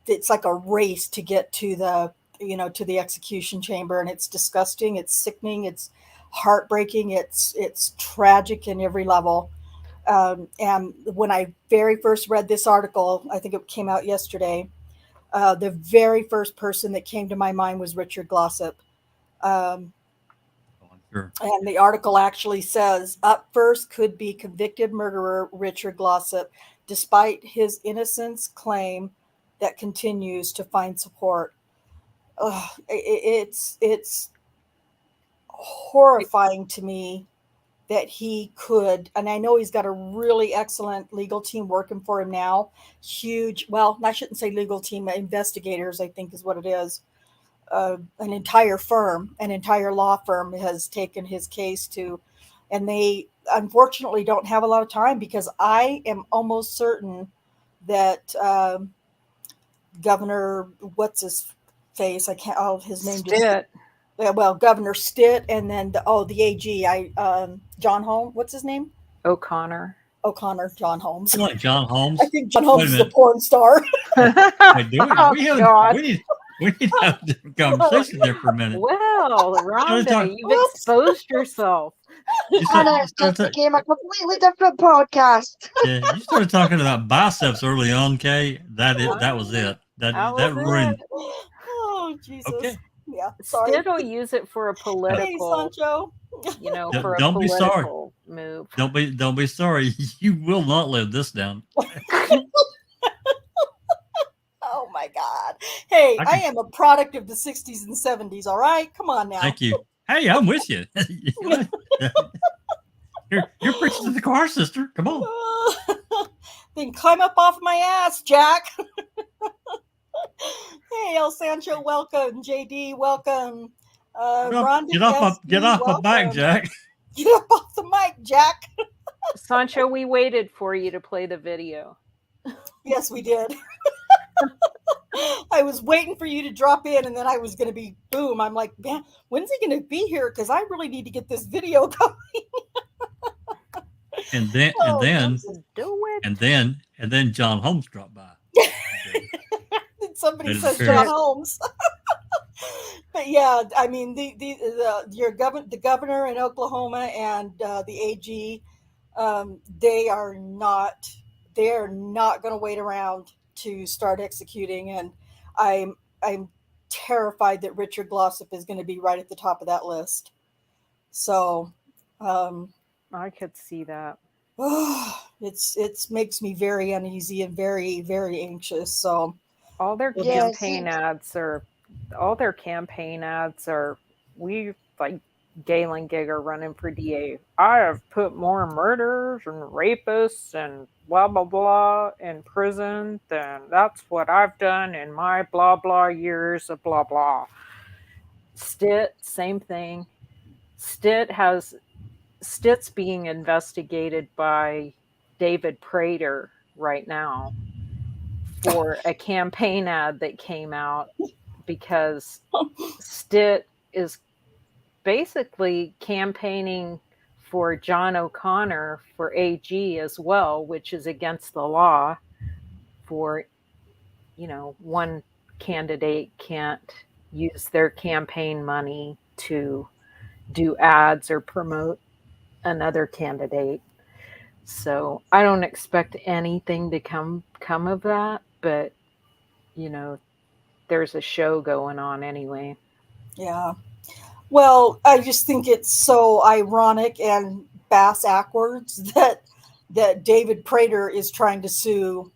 It's like a race to get to the execution chamber, and it's disgusting. It's sickening. It's heartbreaking. It's tragic in every level. And when I very first read this article, I think it came out yesterday, the very first person that came to my mind was Richard Glossip. Sure. And the article actually says, up first could be convicted murderer Richard Glossip, despite his innocence claim that continues to find support. It's horrifying to me that he could, and I know he's got a really excellent legal team working for him now. Huge, well, I shouldn't say legal team, investigators, I think is what it is. An entire law firm has taken his case to, and they unfortunately don't have a lot of time, because I am almost certain that Governor, what's his face? I can't, his name Stitt. Governor Stitt, and then the AG, John Holmes, what's his name? O'Connor. O'Connor, John Holmes. You like John Holmes? I think John Wait Holmes a is a minute. porn star. Wait, do we? Oh, We, haven't, God. we need to have a different conversation there for a minute. Well, Rhonda, you've exposed yourself. You And it just started, became a completely different podcast. yeah, you started talking about biceps early on, Kay. That was it. That ruined. Oh, Jesus. Okay. Yeah, sorry. Stitt will use it for a Hey, political, Sancho. for a Don't be sorry. political move. Don't be sorry. You will not live this down. Oh, my God. Hey, I I can- am a product of the 60s and 70s, all right? Come on now. Thank you. Hey, I'm with you. You're preaching to the choir, sister. Come on. Then climb up off my ass, Jack. Hey, El Sancho, welcome. JD, welcome. Rhonda, Get off my back, welcome. Jack. Get up off the mic, Jack. Sancho, we waited for you to play the video. Yes, we did. I was waiting for you to drop in, and then I was going to be boom. I'm like, man, when's he going to be here? Because I really need to get this video going. And then John Holmes dropped by. Somebody That says is John fair. Holmes. But yeah, I mean, the governor in Oklahoma and the AG, they are not going to wait around to start executing, and I'm terrified that Richard Glossop is going to be right at the top of that list. So I could see that. It's makes me very uneasy and very, very anxious. So All their Yeah, campaign ads are, we like Galen Gigger running for DA. I have put more murders and rapists and blah blah blah in prison than that's what I've done in my blah blah years of blah blah. Stitt, same thing. Stitt's being investigated by David Prater right now for a campaign ad that came out because Stitt is basically campaigning for John O'Connor for AG as well, which is against the law for, one candidate can't use their campaign money to do ads or promote another candidate. So I don't expect anything to come of that, but there's a show going on anyway. yeah. Well, I just think it's so ironic and backwards that David Prater is trying to sue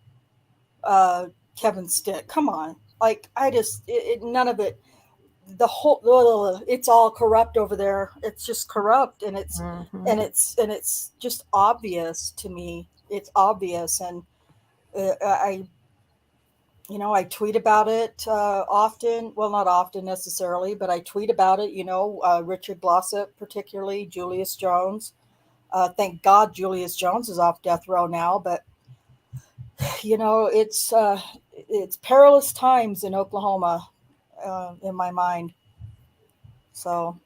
Kevin Stitt. Come on, like none of it. The whole it's all corrupt over there. It's just corrupt, and it's just obvious to me. It's obvious, and I tweet about it often. Well, not often necessarily, but I tweet about it. Richard Glossop, particularly Julius Jones. Thank God Julius Jones is off death row now, but it's perilous times in Oklahoma, in my mind. So,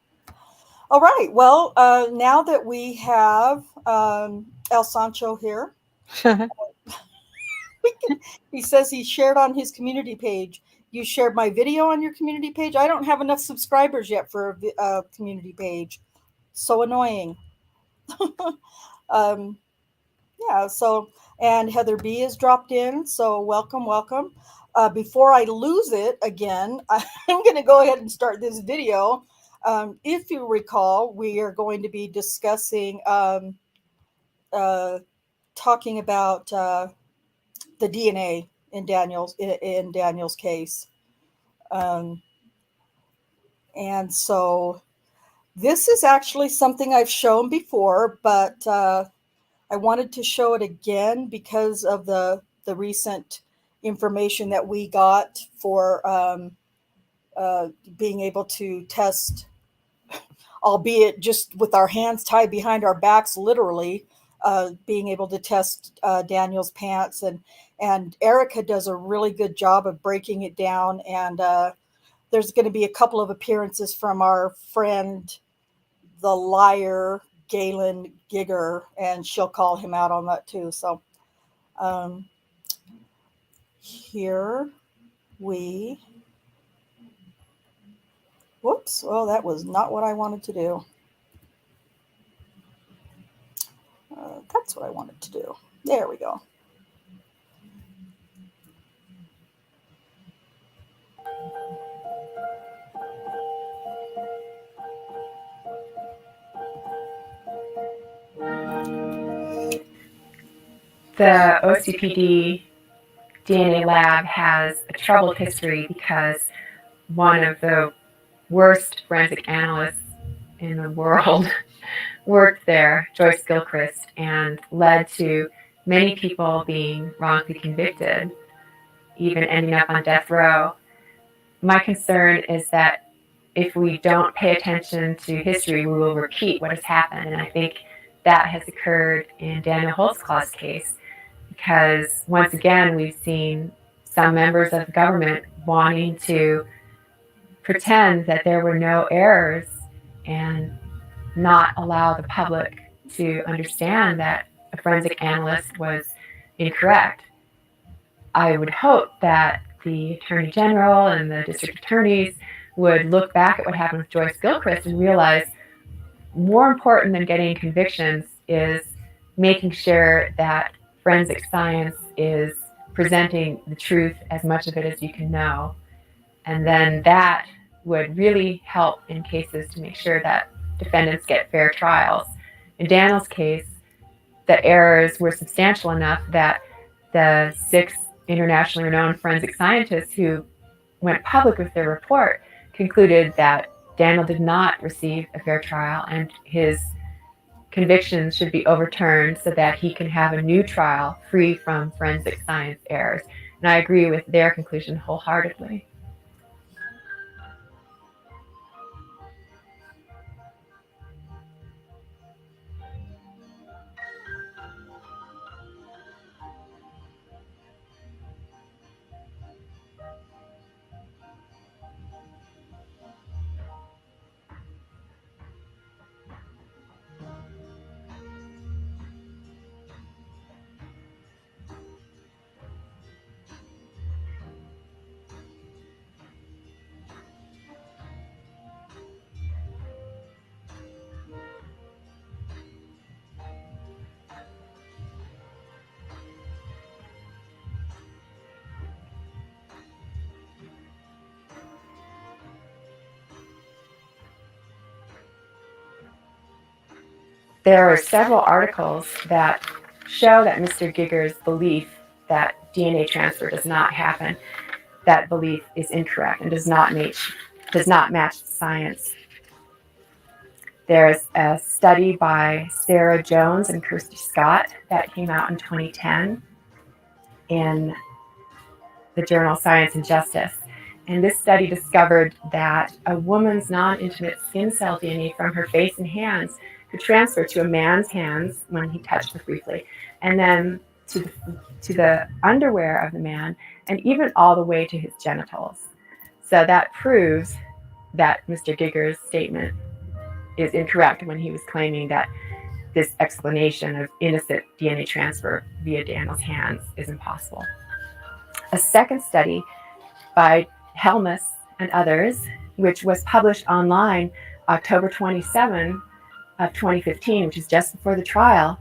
all right. Well, now that we have El Sancho here. He says he shared on his community page. You shared my video on your community page. I don't have enough subscribers yet for a community page. So annoying. Yeah. So, and Heather B has dropped in. So welcome. Before I lose it again, I'm going to go ahead and start this video. If you recall, we are going to be discussing, talking about the DNA in Daniel's case, and so this is actually something I've shown before, but I wanted to show it again because of the recent information that we got for being able to test, albeit just with our hands tied behind our backs, literally. Being able to test Daniel's pants, and Erica does a really good job of breaking it down. And there's going to be a couple of appearances from our friend, the liar Galen Giger, and she'll call him out on that too. So here we, whoops, well, that was not what I wanted to do. That's what I wanted to do. There we go. The OCPD DNA lab has a troubled history because one of the worst forensic analysts in the world worked there, Joyce Gilchrist, and led to many people being wrongfully convicted, even ending up on death row. My concern is that if we don't pay attention to history, we will repeat what has happened. And I think that has occurred in Daniel Holtzclaw's case, because once again, we've seen some members of the government wanting to pretend that there were no errors and not allow the public to understand that a forensic analyst was incorrect. I would hope that the Attorney General and the district attorneys would look back at what happened with Joyce Gilchrist and realize more important than getting convictions is making sure that forensic science is presenting the truth, as much of it as you can know. And then that would really help in cases to make sure that defendants get fair trials. In Daniel's case, the errors were substantial enough that the 6 internationally renowned forensic scientists who went public with their report concluded that Daniel did not receive a fair trial and his convictions should be overturned so that he can have a new trial free from forensic science errors. And I agree with their conclusion wholeheartedly. There are several articles that show that Mr. Giger's belief that DNA transfer does not happen, that belief is incorrect and does not match science. There's a study by Sarah Jones and Kirsty Scott that came out in 2010 in the journal Science and Justice. And this study discovered that a woman's non-intimate skin cell DNA from her face and hands could transfer to a man's hands when he touched her briefly, and then to the underwear of the man, and even all the way to his genitals. So that proves that Mr. Giger's statement is incorrect when he was claiming that this explanation of innocent DNA transfer via Daniel's hands is impossible. A second study by Helmus and others, which was published online October 27 of 2015, which is just before the trial,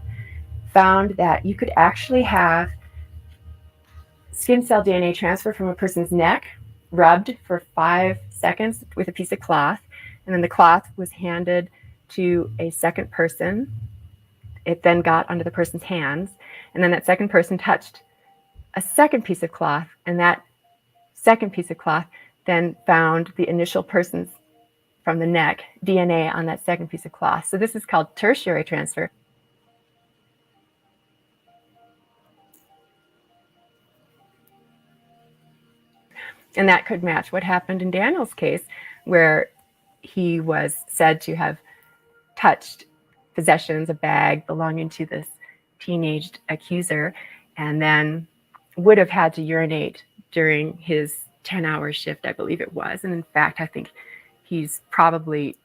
found that you could actually have skin cell DNA transfer from a person's neck, rubbed for 5 seconds with a piece of cloth, and then the cloth was handed to a second person. It then got under the person's hands, and then that second person touched a second piece of cloth, and that second piece of cloth then found the initial person's from the neck DNA on that second piece of cloth. So this is called tertiary transfer. And that could match what happened in Daniel's case, where he was said to have touched possessions, a bag belonging to this teenaged accuser, and then would have had to urinate during his 10-hour shift, I believe it was. And in fact, I think he's probably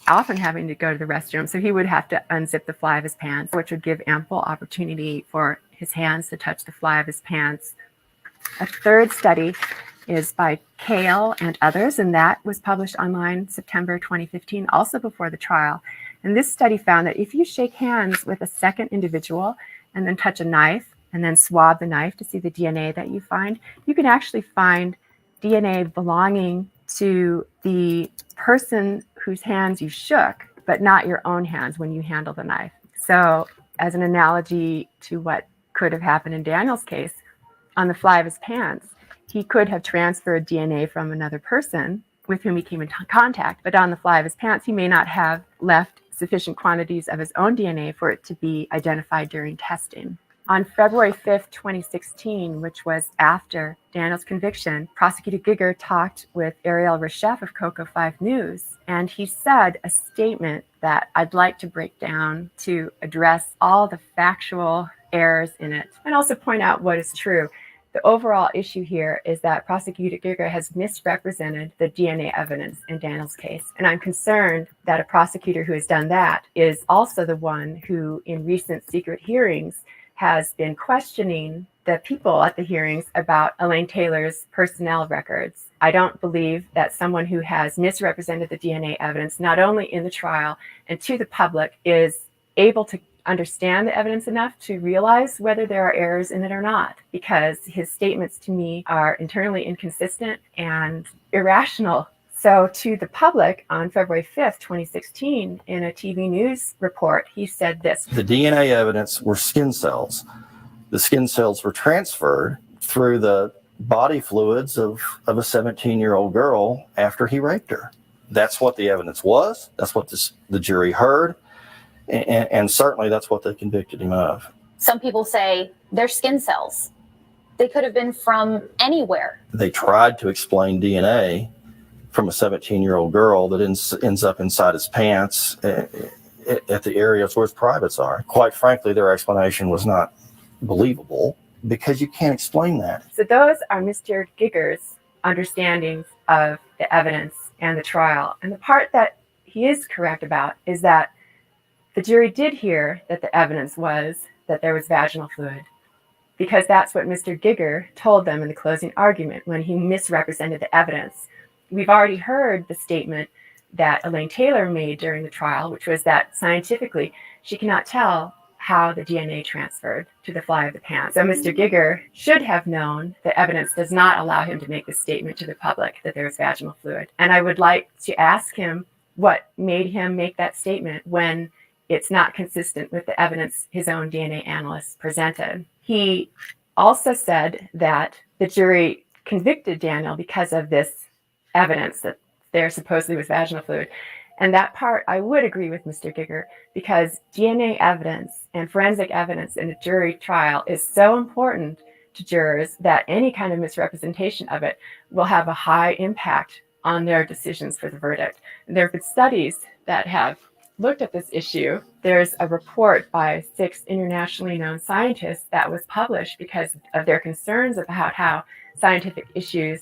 often having to go to the restroom. So he would have to unzip the fly of his pants, which would give ample opportunity for his hands to touch the fly of his pants. A third study is by Kale and others, and that was published online September 2015, also before the trial. And this study found that if you shake hands with a second individual and then touch a knife and then swab the knife to see the DNA that you find, you can actually find DNA belonging to the person whose hands you shook, but not your own hands when you handle the knife. So as an analogy to what could have happened in Daniel's case, on the fly of his pants, he could have transferred DNA from another person with whom he came in contact, but on the fly of his pants, he may not have left sufficient quantities of his own DNA for it to be identified during testing. On February 5th, 2016, which was after Daniel's conviction, Prosecutor Giger talked with Ariel Reshef of Coco 5 News, and he said a statement that I'd like to break down to address all the factual errors in it and also point out what is true. The overall issue here is that Prosecutor Giger has misrepresented the DNA evidence in Daniel's case. And I'm concerned that a prosecutor who has done that is also the one who, in recent secret hearings, has been questioning the people at the hearings about Elaine Taylor's personnel records. I don't believe that someone who has misrepresented the DNA evidence, not only in the trial and to the public, is able to understand the evidence enough to realize whether there are errors in it or not, because his statements to me are internally inconsistent and irrational. So to the public on February 5th, 2016, in a TV news report, he said this. The DNA evidence were skin cells. The skin cells were transferred through the body fluids of a 17-year-old girl after he raped her. That's what the evidence was. That's what the jury heard. And certainly that's what they convicted him of. Some people say they're skin cells. They could have been from anywhere. They tried to explain DNA from a 17-year-old girl that ends up inside his pants at the areas where his privates are. Quite frankly, their explanation was not believable because you can't explain that. So those are Mr. Giger's understandings of the evidence and the trial. And the part that he is correct about is that the jury did hear that the evidence was that there was vaginal fluid, because that's what Mr. Giger told them in the closing argument when he misrepresented the evidence. We've already heard the statement that Elaine Taylor made during the trial, which was that scientifically she cannot tell how the DNA transferred to the fly of the pants. So Mr. Giger should have known the evidence does not allow him to make the statement to the public that there is vaginal fluid. And I would like to ask him what made him make that statement when it's not consistent with the evidence his own DNA analysts presented. He also said that the jury convicted Daniel because of this evidence that there supposedly was vaginal fluid. And that part I would agree with Mr. Giger, because DNA evidence and forensic evidence in a jury trial is so important to jurors that any kind of misrepresentation of it will have a high impact on their decisions for the verdict. And there have been studies that have looked at this issue. There's a report by 6 internationally known scientists that was published because of their concerns about how scientific issues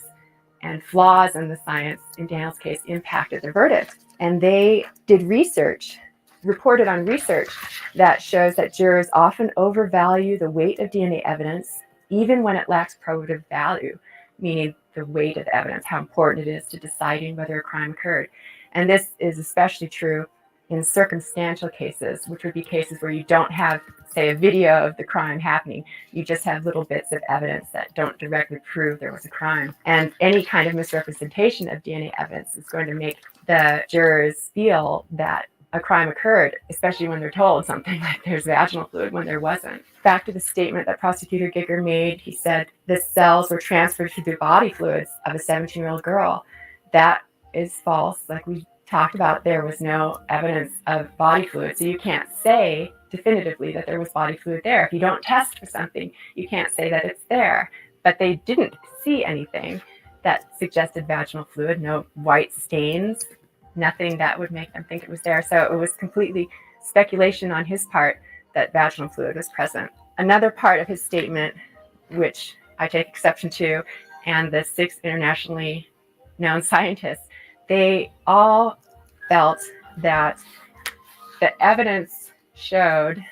and flaws in the science, in Daniel's case, impacted their verdict. And they did research, reported on research that shows that jurors often overvalue the weight of DNA evidence, even when it lacks probative value, meaning the weight of the evidence, how important it is to deciding whether a crime occurred. And this is especially true in circumstantial cases, which would be cases where you don't have, say, a video of the crime happening. You just have little bits of evidence that don't directly prove there was a crime. And any kind of misrepresentation of DNA evidence is going to make the jurors feel that a crime occurred, especially when they're told something like there's vaginal fluid when there wasn't. Back to the statement that Prosecutor Giger made, he said the cells were transferred through the body fluids of a 17-year-old girl. That is false. Like we talked about, there was no evidence of body fluid. So you can't say definitively that there was body fluid there. If you don't test for something, you can't say that it's there. But they didn't see anything that suggested vaginal fluid, no white stains, nothing that would make them think it was there. So it was completely speculation on his part that vaginal fluid was present. Another part of his statement, which I take exception to, and the 6 internationally known scientists, they all felt that the evidence showed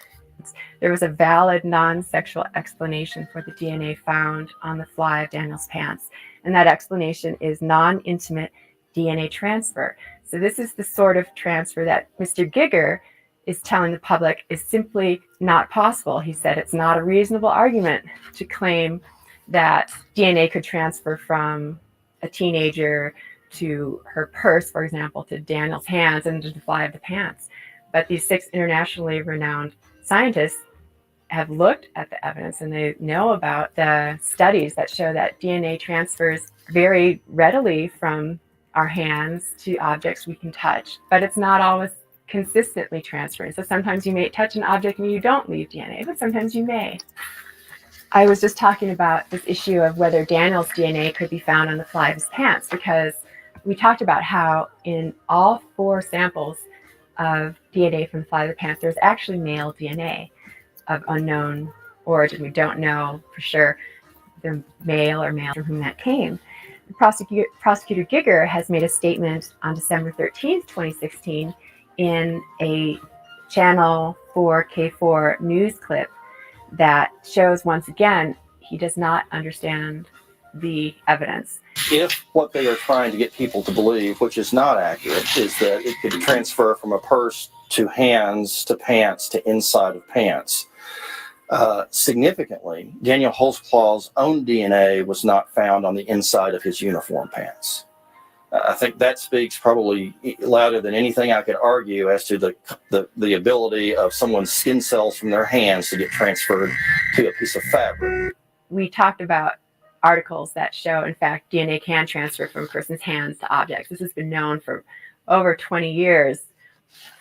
there was a valid non-sexual explanation for the DNA found on the fly of Daniel's pants. And that explanation is non-intimate DNA transfer. So this is the sort of transfer that Mr. Giger is telling the public is simply not possible. He said it's not a reasonable argument to claim that DNA could transfer from a teenager to her purse, for example, to Daniel's hands and to the fly of the pants. But these 6 internationally renowned scientists have looked at the evidence, and they know about the studies that show that DNA transfers very readily from our hands to objects we can touch, but it's not always consistently transferring. So sometimes you may touch an object and you don't leave DNA, but sometimes you may. I was just talking about this issue of whether Daniel's DNA could be found on the fly of his pants, because we talked about how in all 4 samples of DNA from the fly of the pants, there's actually male DNA of unknown origin. We don't know for sure the male or male from whom that came. Prosecutor Giger has made a statement on December 13th, 2016 in a Channel 4K4 news clip that shows once again he does not understand the evidence. If what they are trying to get people to believe, which is not accurate, is that it could transfer from a purse to hands to pants to inside of pants. Significantly, Daniel Holtzclaw's own DNA was not found on the inside of his uniform pants. I think that speaks probably louder than anything I could argue as to the ability of someone's skin cells from their hands to get transferred to a piece of fabric. We talked about articles that show, in fact, DNA can transfer from a person's hands to objects. This has been known for over 20 years.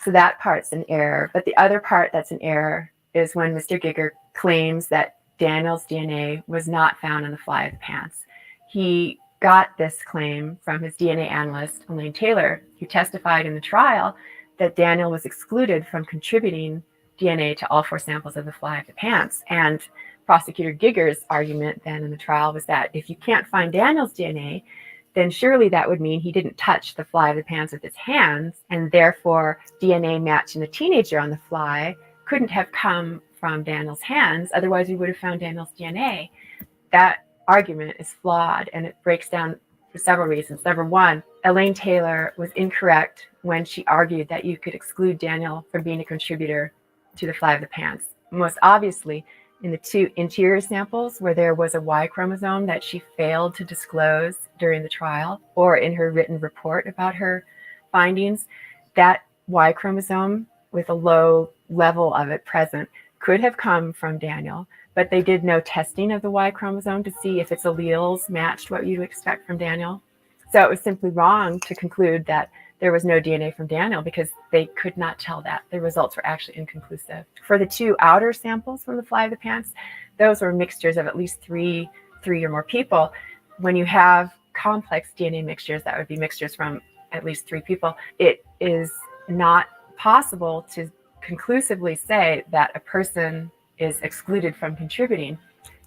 So that part's an error. But the other part that's an error is when Mr. Giger claims that Daniel's DNA was not found on the fly of the pants. He got this claim from his DNA analyst, Elaine Taylor, who testified in the trial that Daniel was excluded from contributing DNA to all 4 samples of the fly of the pants. And Prosecutor Giger's argument then in the trial was that if you can't find Daniel's DNA, then surely that would mean he didn't touch the fly of the pants with his hands, and therefore DNA matching the teenager on the fly couldn't have come from Daniel's hands. Otherwise, we would have found Daniel's DNA. That argument is flawed, and it breaks down for several reasons. Number one, Elaine Taylor was incorrect when she argued that you could exclude Daniel from being a contributor to the fly of the pants. Most obviously, in the 2 interior samples where there was a Y chromosome that she failed to disclose during the trial, or in her written report about her findings, that Y chromosome with a low level of it present could have come from Daniel, but they did no testing of the Y chromosome to see if its alleles matched what you'd expect from Daniel. So it was simply wrong to conclude that there was no DNA from Daniel because they could not tell that. The results were actually inconclusive. For the 2 outer samples from the fly of the pants, those were mixtures of at least three or more people. When you have complex DNA mixtures, that would be mixtures from at least 3 people, it is not possible to conclusively say that a person is excluded from contributing,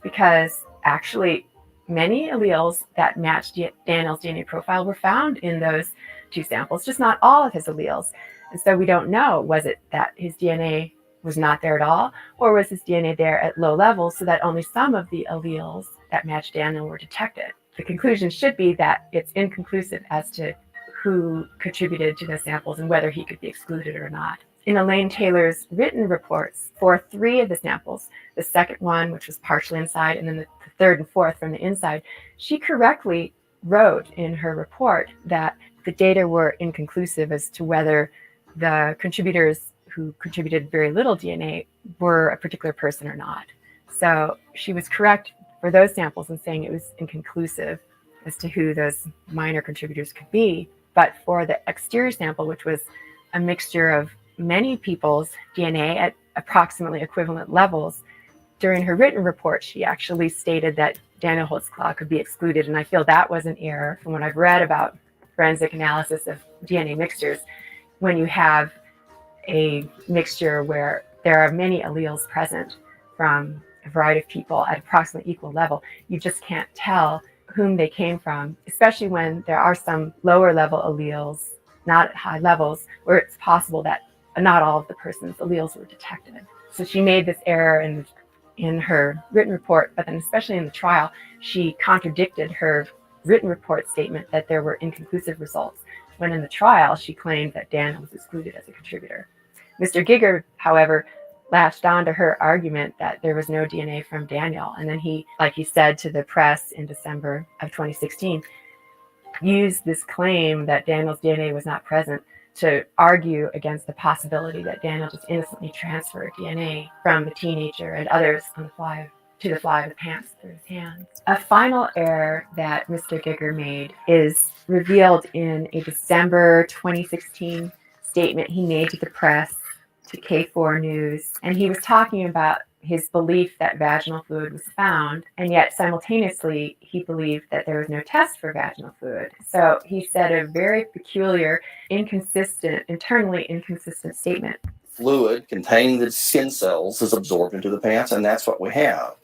because actually many alleles that matched Daniel's DNA profile were found in those 2 samples, just not all of his alleles. And so we don't know, was it that his DNA was not there at all, or was his DNA there at low levels so that only some of the alleles that matched Daniel were detected? The conclusion should be that it's inconclusive as to who contributed to those samples and whether he could be excluded or not. In Elaine Taylor's written reports for 3 of the samples, the second one, which was partially inside, and then the 3rd and 4th from the inside, she correctly wrote in her report that the data were inconclusive as to whether the contributors who contributed very little DNA were a particular person or not. So she was correct for those samples in saying it was inconclusive as to who those minor contributors could be. But for the exterior sample, which was a mixture of many people's DNA at approximately equivalent levels, during her written report, she actually stated that Daniel Holtzclaw could be excluded. And I feel that was an error from what I've read about forensic analysis of DNA mixtures. When you have a mixture where there are many alleles present from a variety of people at approximately equal level, you just can't tell whom they came from, especially when there are some lower level alleles not at high levels, where it's possible that not all of the person's alleles were detected. So she made this error in her written report, but then especially in the trial, she contradicted her written report statement that there were inconclusive results, when in the trial she claimed that Daniel was excluded as a contributor. Mr. Giger, however, latched on to her argument that there was no DNA from Daniel, and then he, like he said to the press in December of 2016, used this claim that Daniel's DNA was not present to argue against the possibility that Daniel just innocently transferred DNA from the teenager and others on the fly to the fly of the pants through his hands. A final error that Mr. Giger made is revealed in a December 2016 statement he made to the press, to K4 News, and he was talking about his belief that vaginal fluid was found, and yet simultaneously he believed that there was no test for vaginal fluid. So he said a very peculiar, internally inconsistent statement. Fluid containing the skin cells is absorbed into the pants, and that's what we have.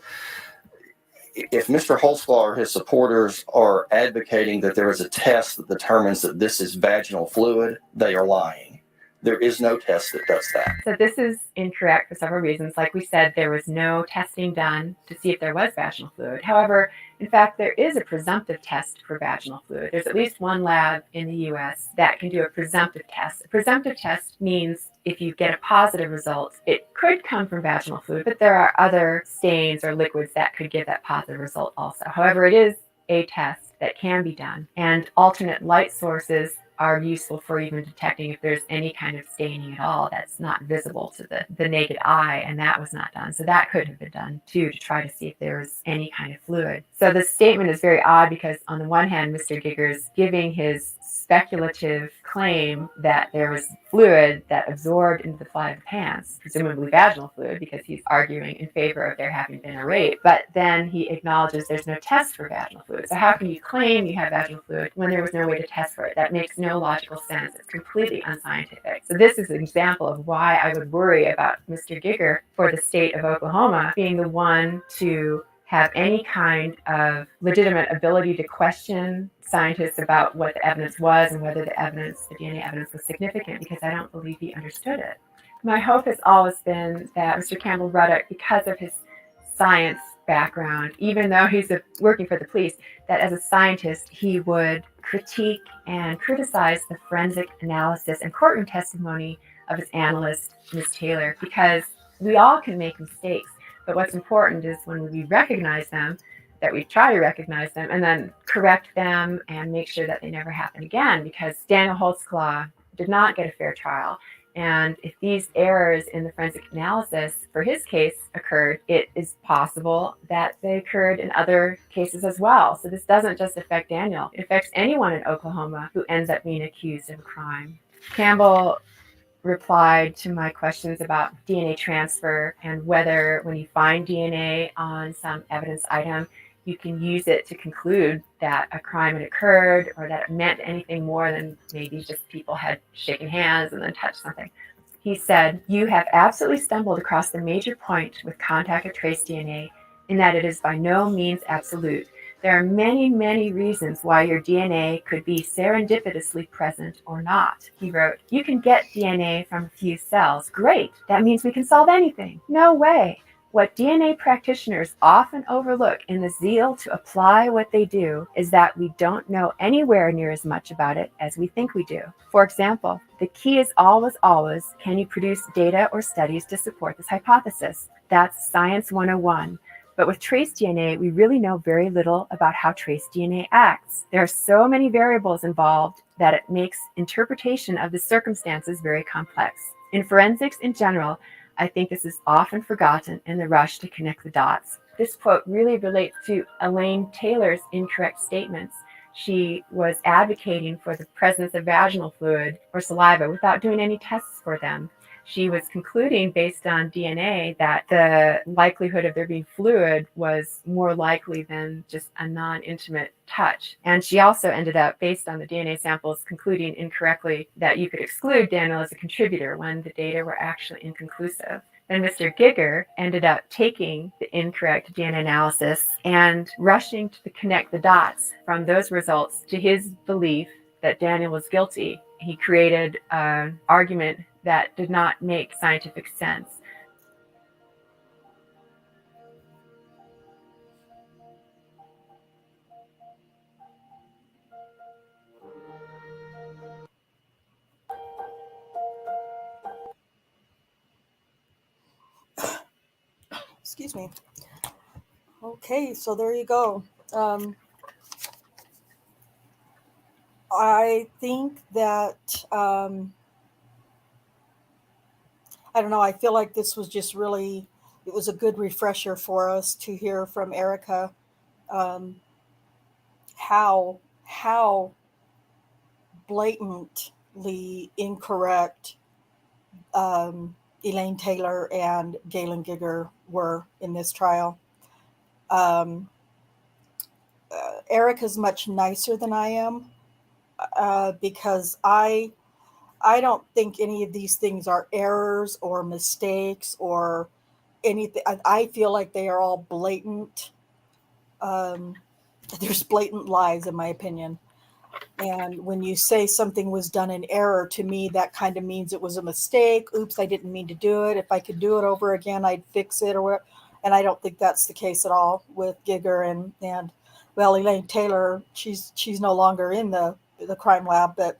If Mr. Holtzclaw or his supporters are advocating that there is a test that determines that this is vaginal fluid, they are lying. There is no test that does that. So this is incorrect for several reasons. Like we said, there was no testing done to see if there was vaginal fluid. However, in fact, there is a presumptive test for vaginal fluid. There's at least one lab in the US that can do a presumptive test. A presumptive test means if you get a positive result, it could come from vaginal fluid, but there are other stains or liquids that could give that positive result also. However, it is a test that can be done, and alternate light sources are useful for even detecting if there's any kind of staining at all that's not visible to the naked eye, and that was not done. So that could have been done too, to try to see if there was any kind of fluid. So the statement is very odd because on the one hand, Mr. Giger's giving his speculative claim that there was fluid that absorbed into the fly of the pants, presumably vaginal fluid, because he's arguing in favor of there having been a rape. But then he acknowledges there's no test for vaginal fluid. So how can you claim you have vaginal fluid when there was no way to test for it? That makes no logical sense. It's completely unscientific. So this is an example of why I would worry about Mr. Giger for the state of Oklahoma being the one to have any kind of legitimate ability to question scientists about what the evidence was and whether the DNA evidence was significant, because I don't believe he understood it. My hope has always been that Mr. Campbell Ruddock, because of his science background, even though he's working for the police, that as a scientist, he would critique and criticize the forensic analysis and courtroom testimony of his analyst, Ms. Taylor, because we all can make mistakes. But what's important is when we recognize them, that we try to recognize them and then correct them and make sure that they never happen again, because Daniel Holtzclaw did not get a fair trial. And if these errors in the forensic analysis for his case occurred, it is possible that they occurred in other cases as well. So this doesn't just affect Daniel. It affects anyone in Oklahoma who ends up being accused of a crime. Campbell replied to my questions about DNA transfer and whether when you find DNA on some evidence item, you can use it to conclude that a crime had occurred or that it meant anything more than maybe just people had shaken hands and then touched something. He said, "You have absolutely stumbled across the major point with contact or trace DNA in that it is by no means absolute. There are many, many reasons why your DNA could be serendipitously present or not." He wrote, "You can get DNA from a few cells. Great. That means we can solve anything. No way. What DNA practitioners often overlook in the zeal to apply what they do is that we don't know anywhere near as much about it as we think we do. For example, the key is always, can you produce data or studies to support this hypothesis? That's Science 101. But with trace DNA, we really know very little about how trace DNA acts. There are so many variables involved that it makes interpretation of the circumstances very complex. In forensics in general, I think this is often forgotten in the rush to connect the dots." This quote really relates to Elaine Taylor's incorrect statements. She was advocating for the presence of vaginal fluid or saliva without doing any tests for them. She was concluding based on DNA that the likelihood of there being fluid was more likely than just a non-intimate touch. And she also ended up, based on the DNA samples, concluding incorrectly that you could exclude Daniel as a contributor when the data were actually inconclusive. Then Mr. Giger ended up taking the incorrect DNA analysis and rushing to connect the dots from those results to his belief that Daniel was guilty. He created an argument that did not make scientific sense. Excuse me. Okay, so there you go. I think that I don't know. I feel like this was just really, it was a good refresher for us to hear from Erica, um, how blatantly incorrect Elaine Taylor and Galen Gigger were in this trial. Erica's much nicer than I am because I don't think any of these things are errors or mistakes or anything. I feel like they are all blatant. There's blatant lies, in my opinion. And when you say something was done in error, to me, that kind of means it was a mistake. Oops, I didn't mean to do it. If I could do it over again, I'd fix it or whatever. And I don't think that's the case at all with Gigger and well, Elaine Taylor. She's no longer in the crime lab, but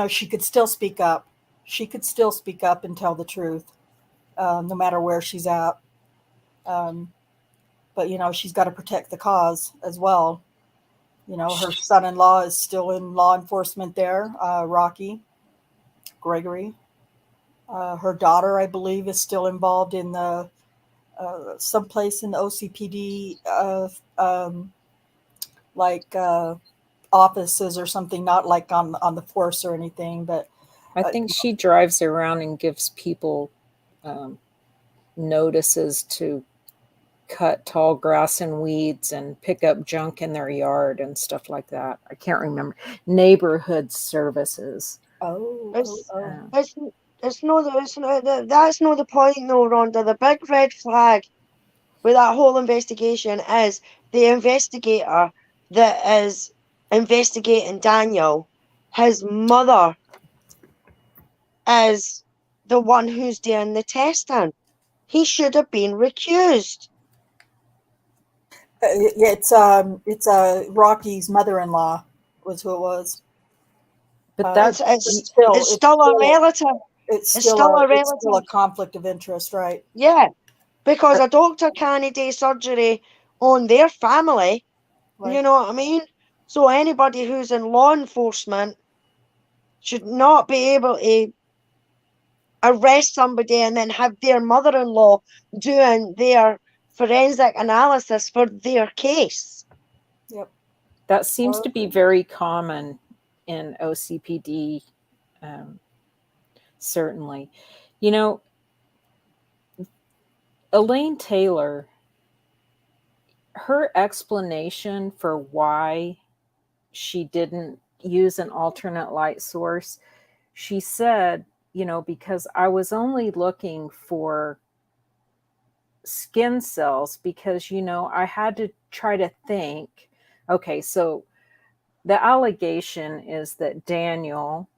she could still speak up. She could still speak up and tell the truth, no matter where she's at. But she's got to protect the cause as well. Her son-in-law is still in law enforcement there, Rocky Gregory. Her daughter, I believe, is still involved in the someplace in the OCPD, offices or something, not like on the force or anything. But I think she drives around and gives people notices to cut tall grass and weeds and pick up junk in their yard and stuff like that. I can't remember. Neighborhood services. That's not the point though, Rhonda. The big red flag with that whole investigation is the investigator that is investigating Daniel. His mother is the one who's doing the testing. He should have been recused. It's Rocky's mother-in-law was who it was. But that's it's still a relative. It's still a conflict of interest, right? Yeah, because a doctor can't do surgery on their family. Right. You know what I mean? So anybody who's in law enforcement should not be able to arrest somebody and then have their mother-in-law doing their forensic analysis for their case. Yep. That seems to be very common in OCPD, certainly. Elaine Taylor, her explanation for why she didn't use an alternate light source, she said, because I was only looking for skin cells because, I had to try to think, okay, so the allegation is that Daniel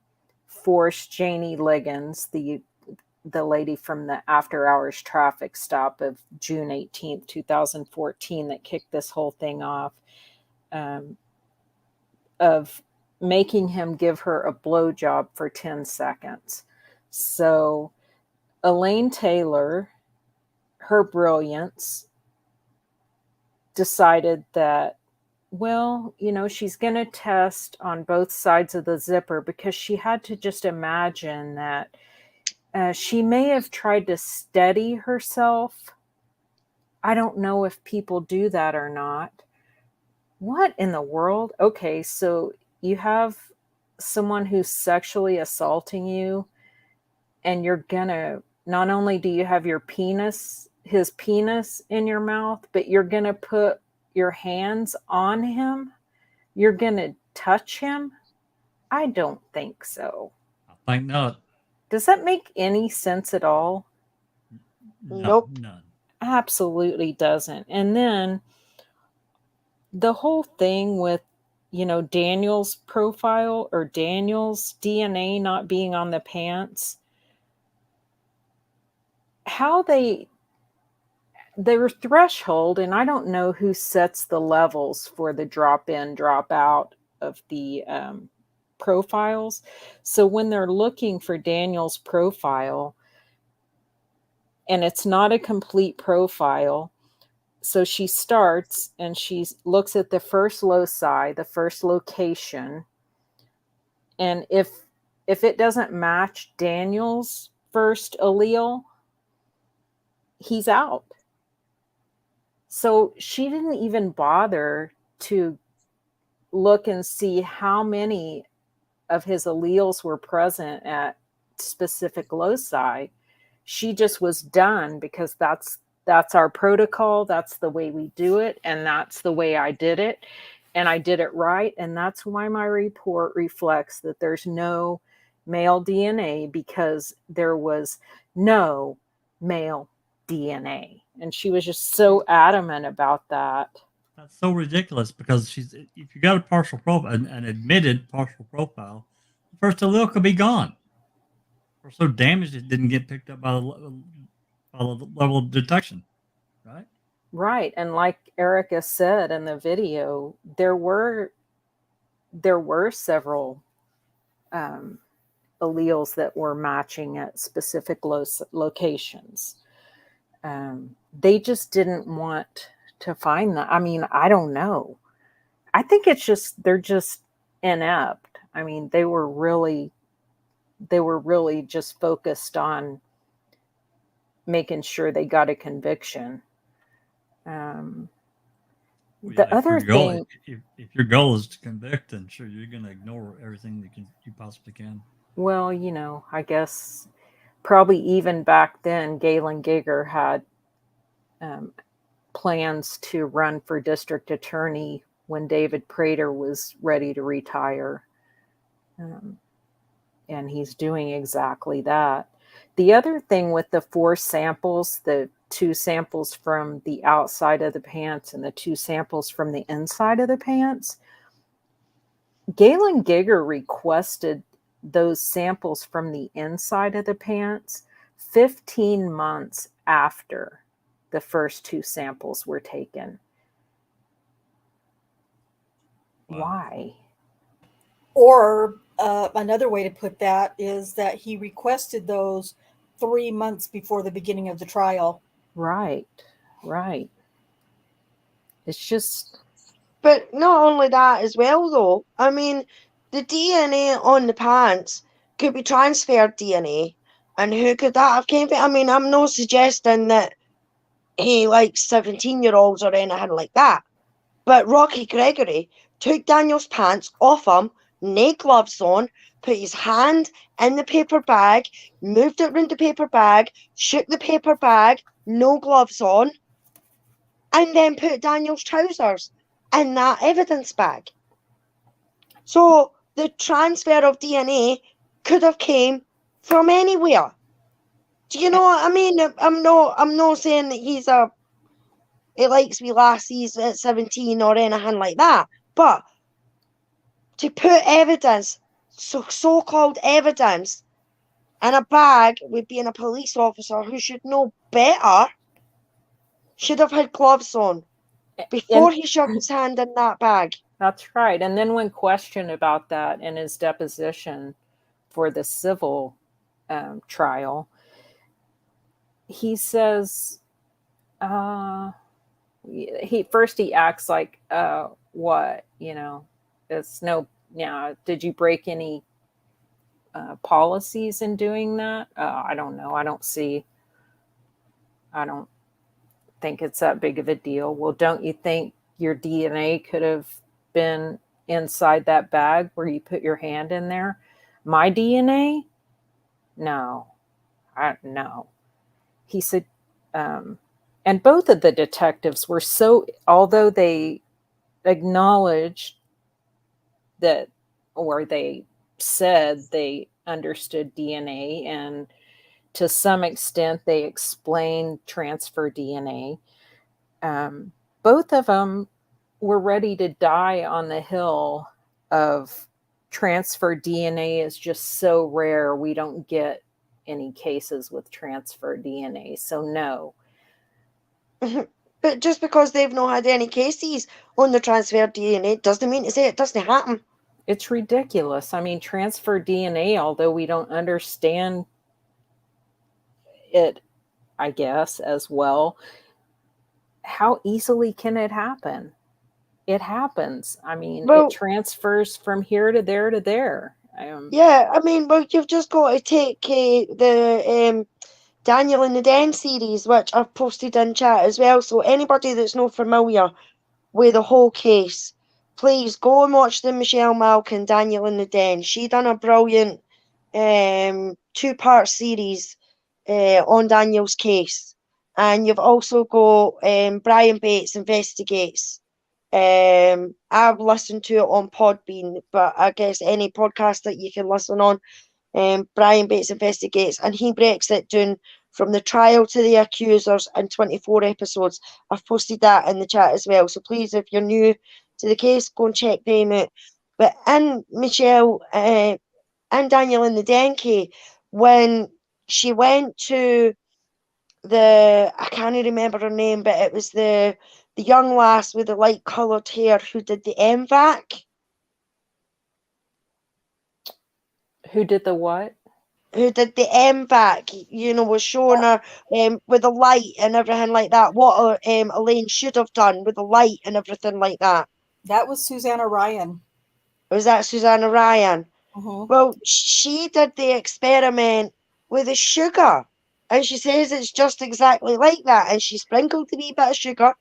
forced Janie Liggins, the lady from the after hours traffic stop of June 18th, 2014 that kicked this whole thing off, of making him give her a blowjob for 10 seconds. So Elaine Taylor, her brilliance, decided that, well, she's going to test on both sides of the zipper because she had to just imagine that she may have tried to steady herself. I don't know if people do that or not. What in the world? Okay, so you have someone who's sexually assaulting you, and you're gonna, not only do you have his penis in your mouth, but you're gonna put your hands on him? You're gonna touch him? I don't think so. I think not. Does that make any sense at all? Nope. None. Absolutely doesn't. And then the whole thing with Daniel's profile or Daniel's DNA not being on the pants, how their threshold, and I don't know who sets the levels for the drop in, drop out of the profiles. So when they're looking for Daniel's profile, and it's not a complete profile, so she starts and she looks at the first loci, the first location, and if it doesn't match Daniel's first allele, he's out. So she didn't even bother to look and see how many of his alleles were present at specific loci. She just was done because that's our protocol. That's the way we do it. And that's the way I did it. And I did it right. And that's why my report reflects that there's no male DNA, because there was no male DNA. And she was just so adamant about that. That's so ridiculous, because if you got a partial profile, an admitted partial profile, the first allele could be gone. Or so damaged it didn't get picked up by the level of detection, right? Right. And like Erica said in the video, there were several alleles that were matching at specific locations. They just didn't want to find that. I mean, I don't know. I think it's just, they're just inept. I mean, they were really just focused on making sure they got a conviction. The other thing, if your goal is to convict, then sure, you're going to ignore everything that you possibly can. Well, I guess probably even back then, Galen Giger had plans to run for district attorney when David Prater was ready to retire. And he's doing exactly that. The other thing with the 4 samples, the 2 samples from the outside of the pants and the 2 samples from the inside of the pants, Galen Giger requested those samples from the inside of the pants 15 months after the first 2 samples were taken. Wow. Why? Or another way to put that is that he requested those 3 months before the beginning of the trial. Right. It's just... But not only that as well, though. I mean, the DNA on the pants could be transferred DNA. And who could that have came from? I mean, I'm not suggesting that he likes 17-year-olds or anything like that. But Rocky Gregory took Daniel's pants off him, no gloves on, put his hand in the paper bag, moved it round the paper bag, shook the paper bag, no gloves on, and then put Daniel's trousers in that evidence bag. So the transfer of DNA could have came from anywhere. Do you know what I mean? I'm not saying that he likes wee lassies at 17 or anything like that. But to put evidence, so-called evidence, in a bag with being a police officer who should know better, should have had gloves on before he shoved his hand in that bag. That's right. And then when questioned about that in his deposition for the civil trial, he says, he acts like, what, it's no, did you break any policies in doing that? I don't know. I don't think it's that big of a deal. Well, don't you think your DNA could have been inside that bag where you put your hand in there? My DNA? No. No. He said, and both of the detectives were although they acknowledged that, or they said they understood DNA, and to some extent they explained transfer DNA, both of them we're ready to die on the hill of transfer DNA is just so rare. We don't get any cases with transfer DNA. So no. But just because they've not had any cases on the transferred DNA doesn't mean to say it doesn't happen. It's ridiculous. I mean, transfer DNA, although we don't understand it, I guess, as well, how easily can it happen? It happens. I mean, Well, it transfers from here to there to there. Yeah, I mean, well, you've just got to take the Daniel and the Den series, which I've posted in chat as well. So anybody that's not familiar with the whole case, please go and watch the Michelle Malkin Daniel and the Den. She done a brilliant 2-part series on Daniel's case. And you've also got Brian Bates Investigates. I've listened to it on Podbean, but I guess any podcast that you can listen on, Brian Bates Investigates, and he breaks it down from the trial to the accusers in 24 episodes. I've posted that in the chat as well. So please, if you're new to the case, go and check them out. But in Michelle and Daniel in the Denke, when she went to I can't remember her name, but it was the young lass with the light coloured hair who did the MVAC. Who did the what? Who did the MVAC, was showing her with the light and everything like that, what Elaine should have done with the light and everything like that. That was Susanna Ryan. Was that Susanna Ryan? Mm-hmm. Well, she did the experiment with the sugar. And she says it's just exactly like that. And she sprinkled a wee bit of sugar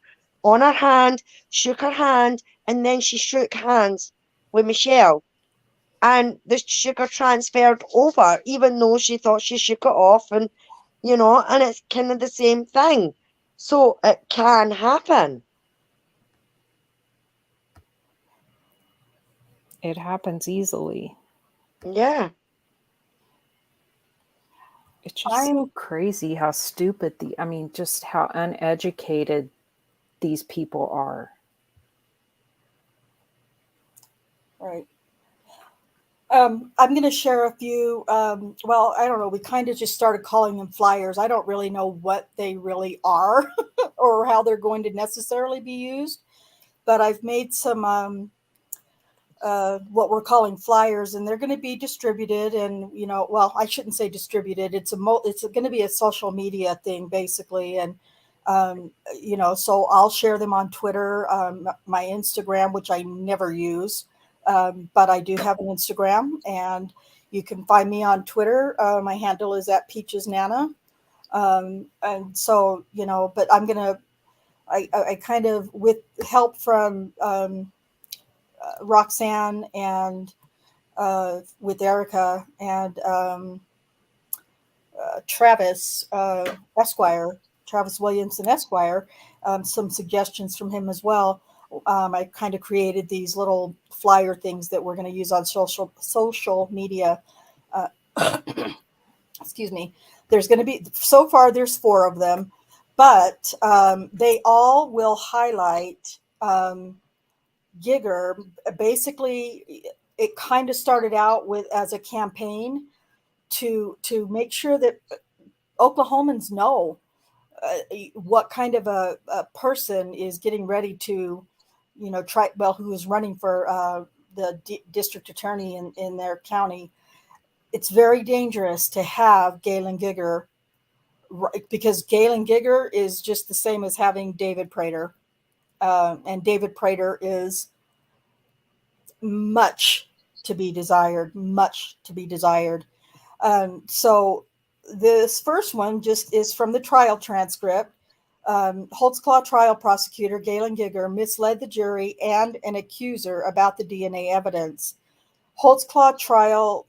on her hand, shook her hand, and then she shook hands with Michelle. And the sugar transferred over, even though she thought she shook it off. And, and it's kind of the same thing. So it can happen. It happens easily. Yeah. It's just so crazy how stupid just how uneducated these people are. Right. I'm going to share a few. Well, I don't know. We kind of just started calling them flyers. I don't really know what they really are or how they're going to necessarily be used. But I've made some what we're calling flyers, and they're going to be distributed. And well, I shouldn't say distributed. It's going to be a social media thing basically, and so I'll share them on Twitter, my Instagram, which I never use. But I do have an Instagram, and you can find me on Twitter. My handle is @PeachesNana. And so, but I kind of, with help from Roxanne and with Erica and Travis Williamson Esquire, some suggestions from him as well. I kind of created these little flyer things that we're going to use on social media. Excuse me. There's going to be, so far there's 4 of them, but they all will highlight Gigger. Basically, it kind of started out as a campaign to make sure that Oklahomans know what kind of a person is getting ready to, who is running for the district attorney in their county. It's very dangerous to have Galen Gigger, because Galen Gigger is just the same as having David Prater. And David Prater is much to be desired. So this first one just is from the trial transcript. Holtzclaw trial prosecutor Galen Gigger misled the jury and an accuser about the DNA evidence. Holtzclaw trial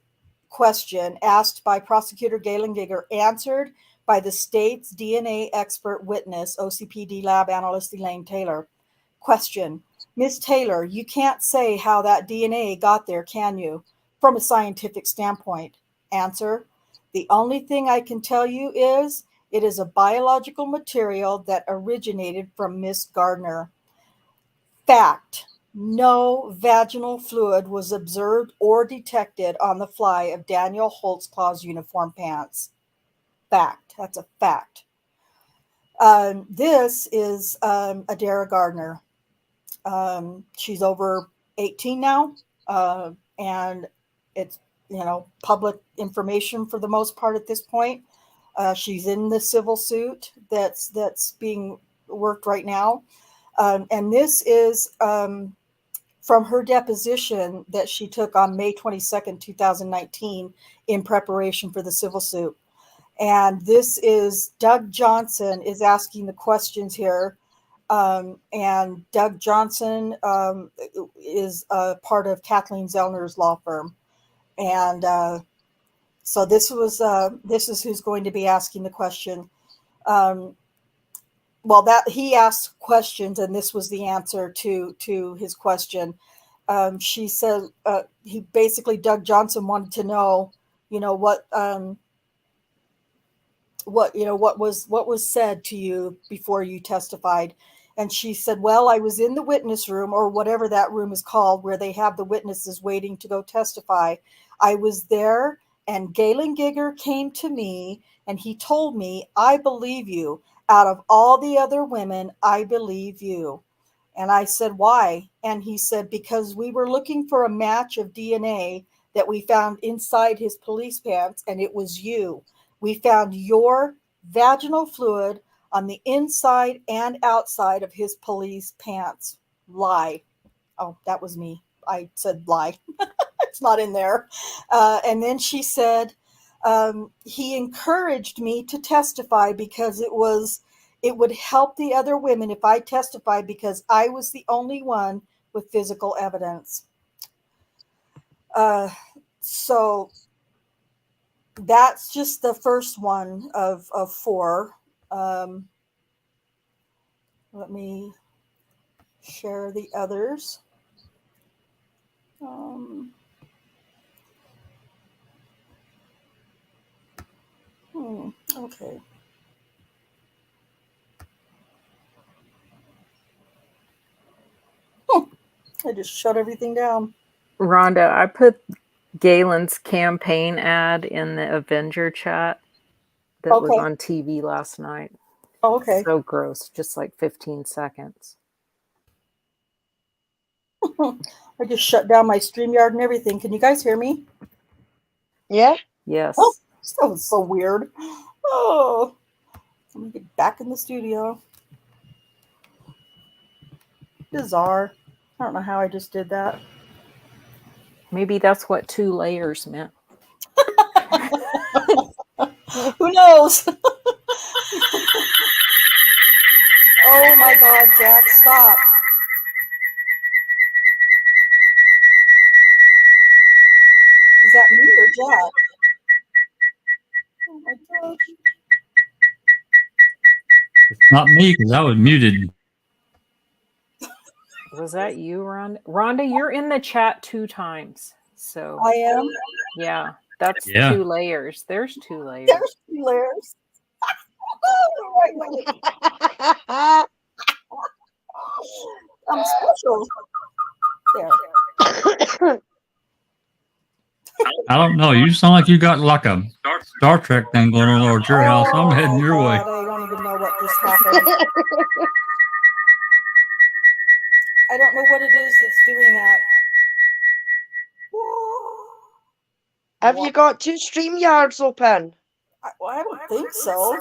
question asked by prosecutor Galen Gigger, answered by the state's DNA expert witness, OCPD lab analyst Elaine Taylor. Question: Ms. Taylor, you can't say how that DNA got there, can you, from a scientific standpoint? Answer: the only thing I can tell you is it is a biological material that originated from Miss Gardner. fact, no vaginal fluid was observed or detected on the fly of Daniel Holtzclaw's uniform pants. Fact. That's a fact. This is Adara Gardner. She's over 18 now, and it's, public information for the most part at this point. She's in the civil suit that's being worked right now. And this is from her deposition that she took on May 22nd, 2019, in preparation for the civil suit. And this is Doug Johnson is asking the questions here. And Doug Johnson is part of Kathleen Zellner's law firm. And so this is who's going to be asking the question. Well, that he asked questions, and this was the answer to his question. She said Doug Johnson wanted to know, what was said to you before you testified. And she said, well, I was in the witness room, or whatever that room is called, where they have the witnesses waiting to go testify. I was there, and Galen Giger came to me, and he told me, I believe you. Out of all the other women, I believe you. And I said, why? And he said, because we were looking for a match of DNA that we found inside his police pants, and it was you. We found your vaginal fluid on the inside and outside of his police pants. Lie. Oh, that was me. I said lie. It's not in there. And then she said, he encouraged me to testify because it would help the other women if I testified, because I was the only one with physical evidence. So that's just the first one of four. Let me share the others. Okay. I just shut everything down. Rhonda, I put Galen's campaign ad in the Avenger chat that was on TV last night. Oh, okay. So gross, just like 15 seconds. I just shut down my StreamYard and everything. Can you guys hear me? Yeah. Yes. Oh, that was so weird. Oh, let me get back in the studio. Bizarre. I don't know how I just did that. Maybe that's what 2 layers meant. Who knows? Oh my God, Jack, stop. Is that me or Jack? Oh my gosh. It's not me, because I was muted. Was that you, Rhonda? Rhonda, you're in the chat 2 times. So I am? Yeah, that's 2 layers. There's 2 layers. There's 2 layers. Wait. I'm special. There. I don't know. You sound like you got like a Star Trek thing going on over at your house. I'm heading your way. I don't even know what just happened. I don't know what it is that's doing that. Have you got 2 StreamYards open? I don't think so.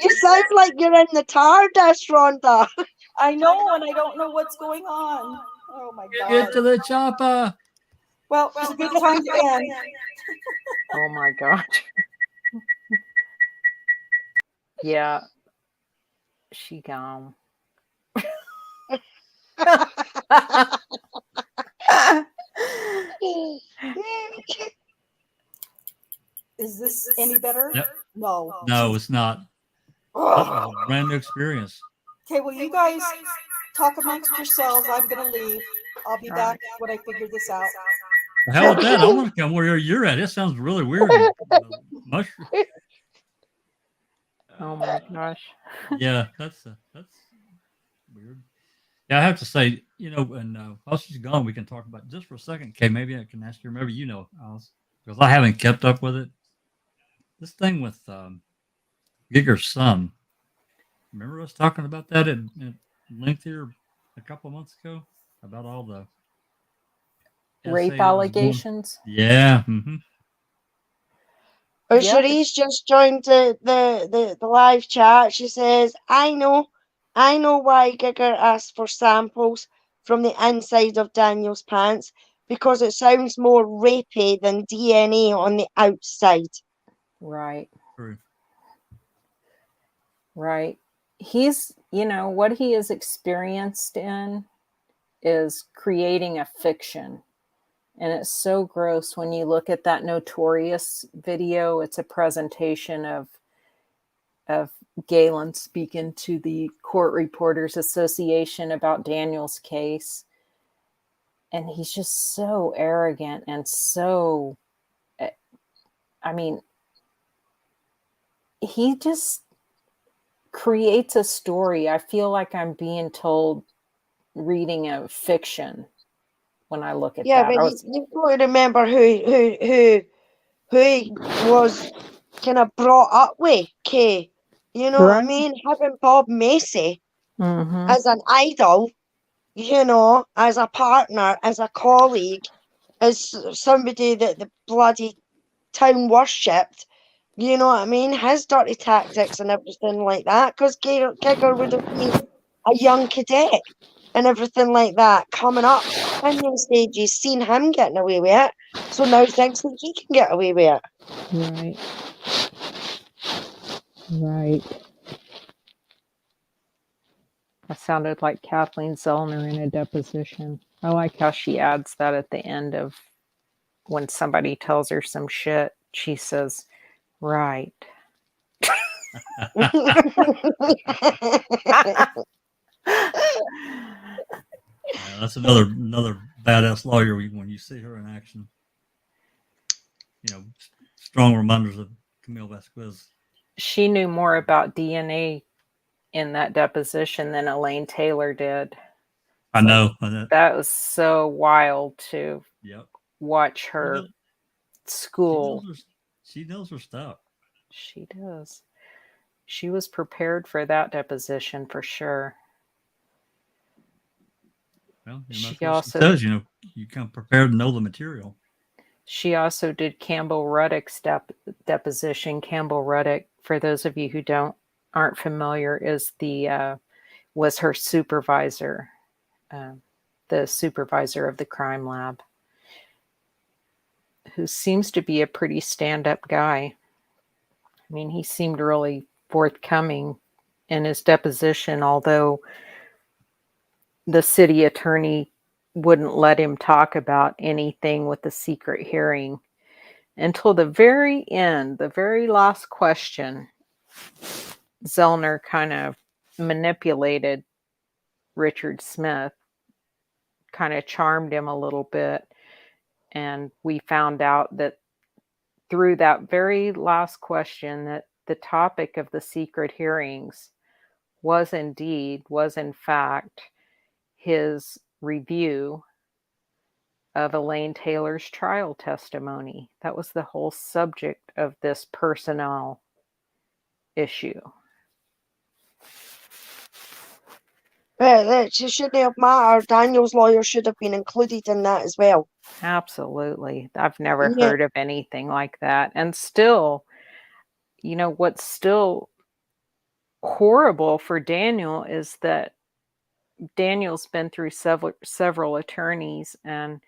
You sound like you're in the TARDIS, Rhonda. I know, and I don't know what's going on. Oh my God. Get to the chopper. Well, it's a good time to end. Oh my gosh. Yeah. She gone. Is this any better? Yep. No. No, it's not. That was a brand new experience. Okay, well, you guys talk amongst yourselves. I'm going to leave. I'll be back when I figure this out. The hell with that. I want to come where you're at. It sounds really weird. Mushroom. Oh my gosh. Yeah, that's weird. Yeah, I have to say, and while she's gone, we can talk about just for a second. Okay, maybe I can ask you. Maybe Alice, because I haven't kept up with it. This thing with Giger's son. Remember us talking about that at length here a couple of months ago about all the Rape essay that was going. allegations. Yeah. Mm-hmm. Oh, Yep. Cherie's just joined the live chat. She says, I know why Giger asked for samples from the inside of Daniel's pants, because it sounds more rapey than DNA on the outside. Right. True. Right. He's, what he is experienced in is creating a fiction. And it's so gross when you look at that Notorious video. It's a presentation of Galen speaking to the Court Reporters Association about Daniel's case. And he's just so arrogant and so, he just creates a story. I feel like I'm being told reading a fiction when I look at Yeah, that. but you've got to remember who he was kind of brought up with, Kay. You know what I mean? Having Bob Macy as an idol, as a partner, as a colleague, as somebody that the bloody town worshipped, you know what I mean? His dirty tactics and everything like that, because Giger would have been a young cadet and everything like that, coming up in the stages, seen him getting away with it, so now thinks that he can get away with it. Right. That sounded like Kathleen Zellner in a deposition. I like how she adds that at the end of when somebody tells her some shit. She says, right. That's another badass lawyer when you see her in action. Strong reminders of Camille Vasquez. She knew more about DNA in that deposition than Elaine Taylor did. I know. That was so wild to watch her school. She knows her stuff. She does. She was prepared for that deposition for sure. Well, she also says, you come prepared to know the material. She also did Campbell Ruddock's deposition. Campbell Ruddock, for those of you who aren't familiar, was her supervisor, the supervisor of the crime lab, who seems to be a pretty stand-up guy. I mean, he seemed really forthcoming in his deposition, although the city attorney wouldn't let him talk about anything with the secret hearing until the very end, the very last question. Zellner kind of manipulated Richard Smith, kind of charmed him a little bit. And we found out that through that very last question that the topic of the secret hearings was in fact his review of Elaine Taylor's trial testimony. That was the whole subject of this personnel issue. It shouldn't have mattered. Daniel's lawyer should have been included in that as well. Absolutely. I've never heard of anything like that. And still, what's still horrible for Daniel is that Daniel's been through several attorneys, and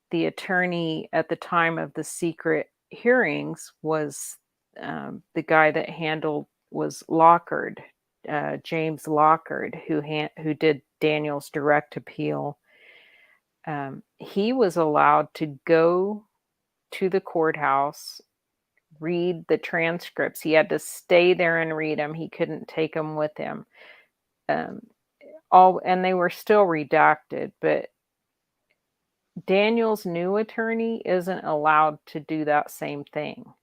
the attorney at the time of the secret hearings was the guy that was Lockard, James Lockard, who did Daniel's direct appeal. He was allowed to go to the courthouse, read the transcripts. He had to stay there and read them. He couldn't take them with him. And they were still redacted, but Daniel's new attorney isn't allowed to do that same thing.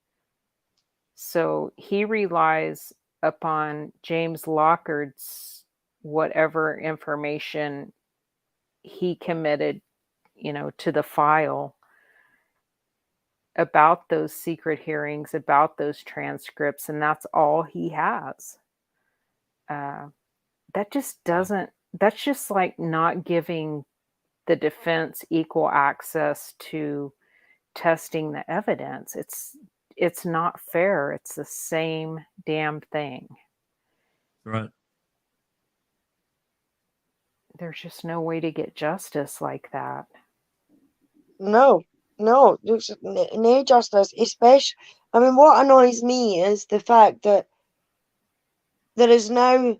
So he relies upon James Lockard's whatever information he committed, to the file about those secret hearings, about those transcripts, and that's all he has. That just doesn't, that's just like not giving the defense equal access to testing the evidence. It's not fair. It's the same damn thing. Right. There's just no way to get justice like that. No, there's no justice. Especially, I mean, what annoys me is the fact that there is now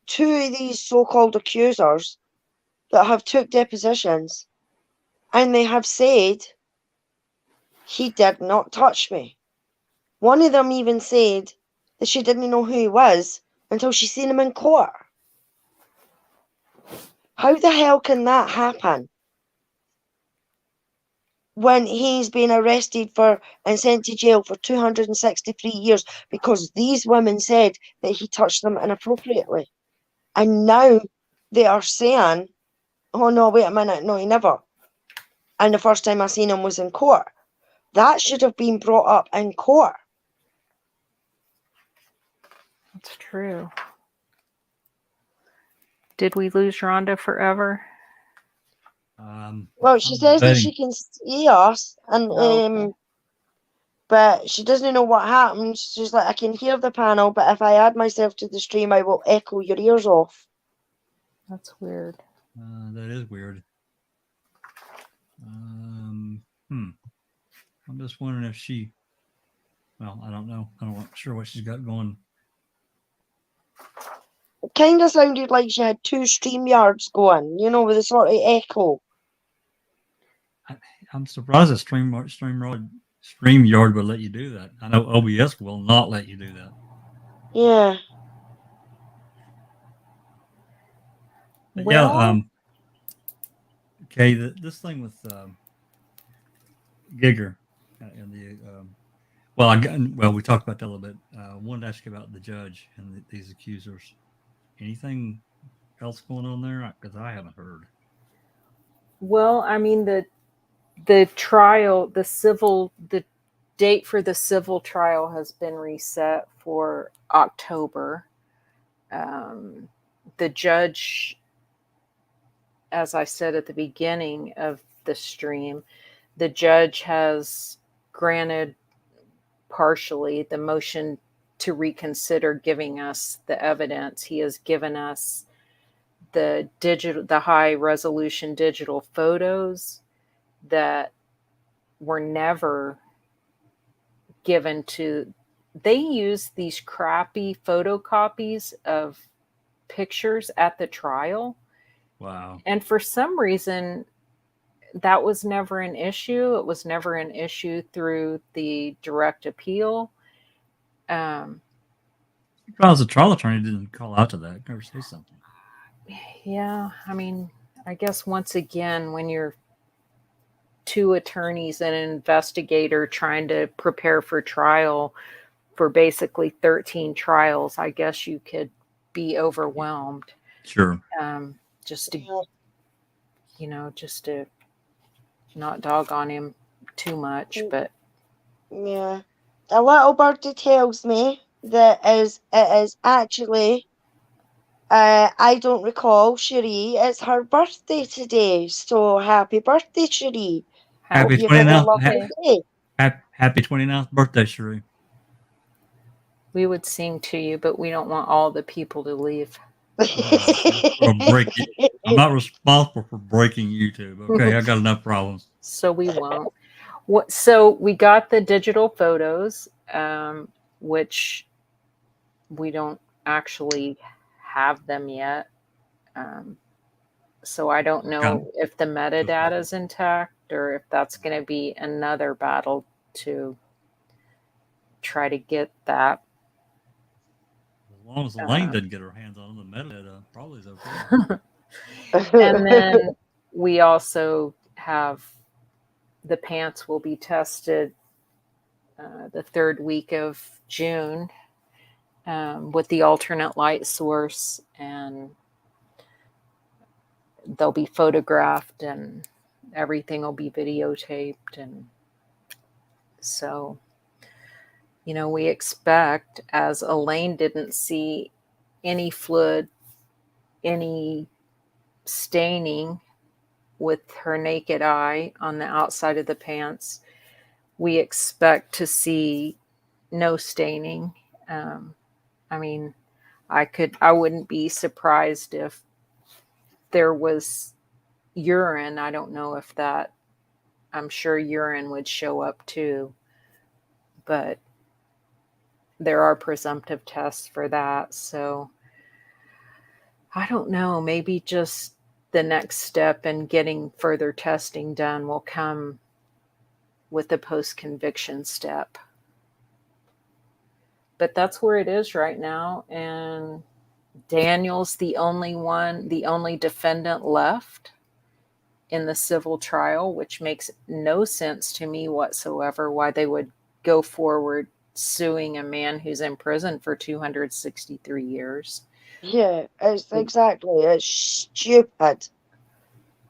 2 of these so-called accusers that have took depositions, and they have said he did not touch me. One of them even said that she didn't know who he was until she seen him in court. How the hell can that happen when he's been arrested for and sent to jail for 263 years because these women said that he touched them inappropriately? And now they are saying, oh no, wait a minute, no, he never. And the first time I seen him was in court. That should have been brought up in court. That's true. Did we lose Rhonda forever? Well, she says that she can see us, and okay. but she doesn't know what happened. She's like, I can hear the panel, but if I add myself to the stream, I will echo your ears off. That's weird. That is weird. I'm just wondering if she. Well, I don't know. I'm not sure what she's got going. It kind of sounded like she had 2 StreamYards going, with a sort of echo. I'm surprised that StreamYard would let you do that. I know OBS will not let you do that. Yeah. But Well, okay, this thing with Giger and the we talked about that a little bit. I wanted to ask you about the judge and these accusers. Anything else going on there? Because I haven't heard. well, I mean, the trial, the date for the civil trial has been reset for October. The judge, as I said at the beginning of the stream, the judge has granted partially the motion to reconsider giving us the evidence. He has given us the high resolution digital photos that were never given to. They use these crappy photocopies of pictures at the trial. Wow. And for some reason, that was never an issue. It was never an issue through the direct appeal. The trial attorney didn't call out to that or say something. Yeah, I mean, I guess once again, when you're 2 attorneys and an investigator trying to prepare for trial for basically 13 trials, I guess you could be overwhelmed. Sure. Just to not dog on him too much, but Yeah. A little birdie tells me that it is actually, I don't recall, Cherie, it's her birthday today. So happy birthday, Cherie. Happy Hope you've had a 29th. lovely day. Happy 29th birthday, Cherie. we would sing to you, but we don't want all the people to leave. Or break it. I'm not responsible for breaking YouTube. Okay, I got enough problems. So we won't. So we got the digital photos, which we don't actually have them yet. So I don't know if the metadata is intact or if that's going to be another battle to try to get that. As long as Elaine didn't get her hands on them, the metadata probably is okay. And then we also have the pants will be tested the 3rd week of June. with the alternate light source, and they'll be photographed and everything will be videotaped. And so, we expect, as Elaine didn't see any fluid, any staining with her naked eye on the outside of the pants, we expect to see no staining. I mean, I wouldn't be surprised if there was urine. I don't know if that, I'm sure urine would show up too, but there are presumptive tests for that. So I don't know, maybe just the next step in getting further testing done will come with the post-conviction step. But that's where it is right now. And Daniel's the only defendant left in the civil trial, which makes no sense to me whatsoever why they would go forward suing a man who's in prison for 263 years. Yeah, it's stupid.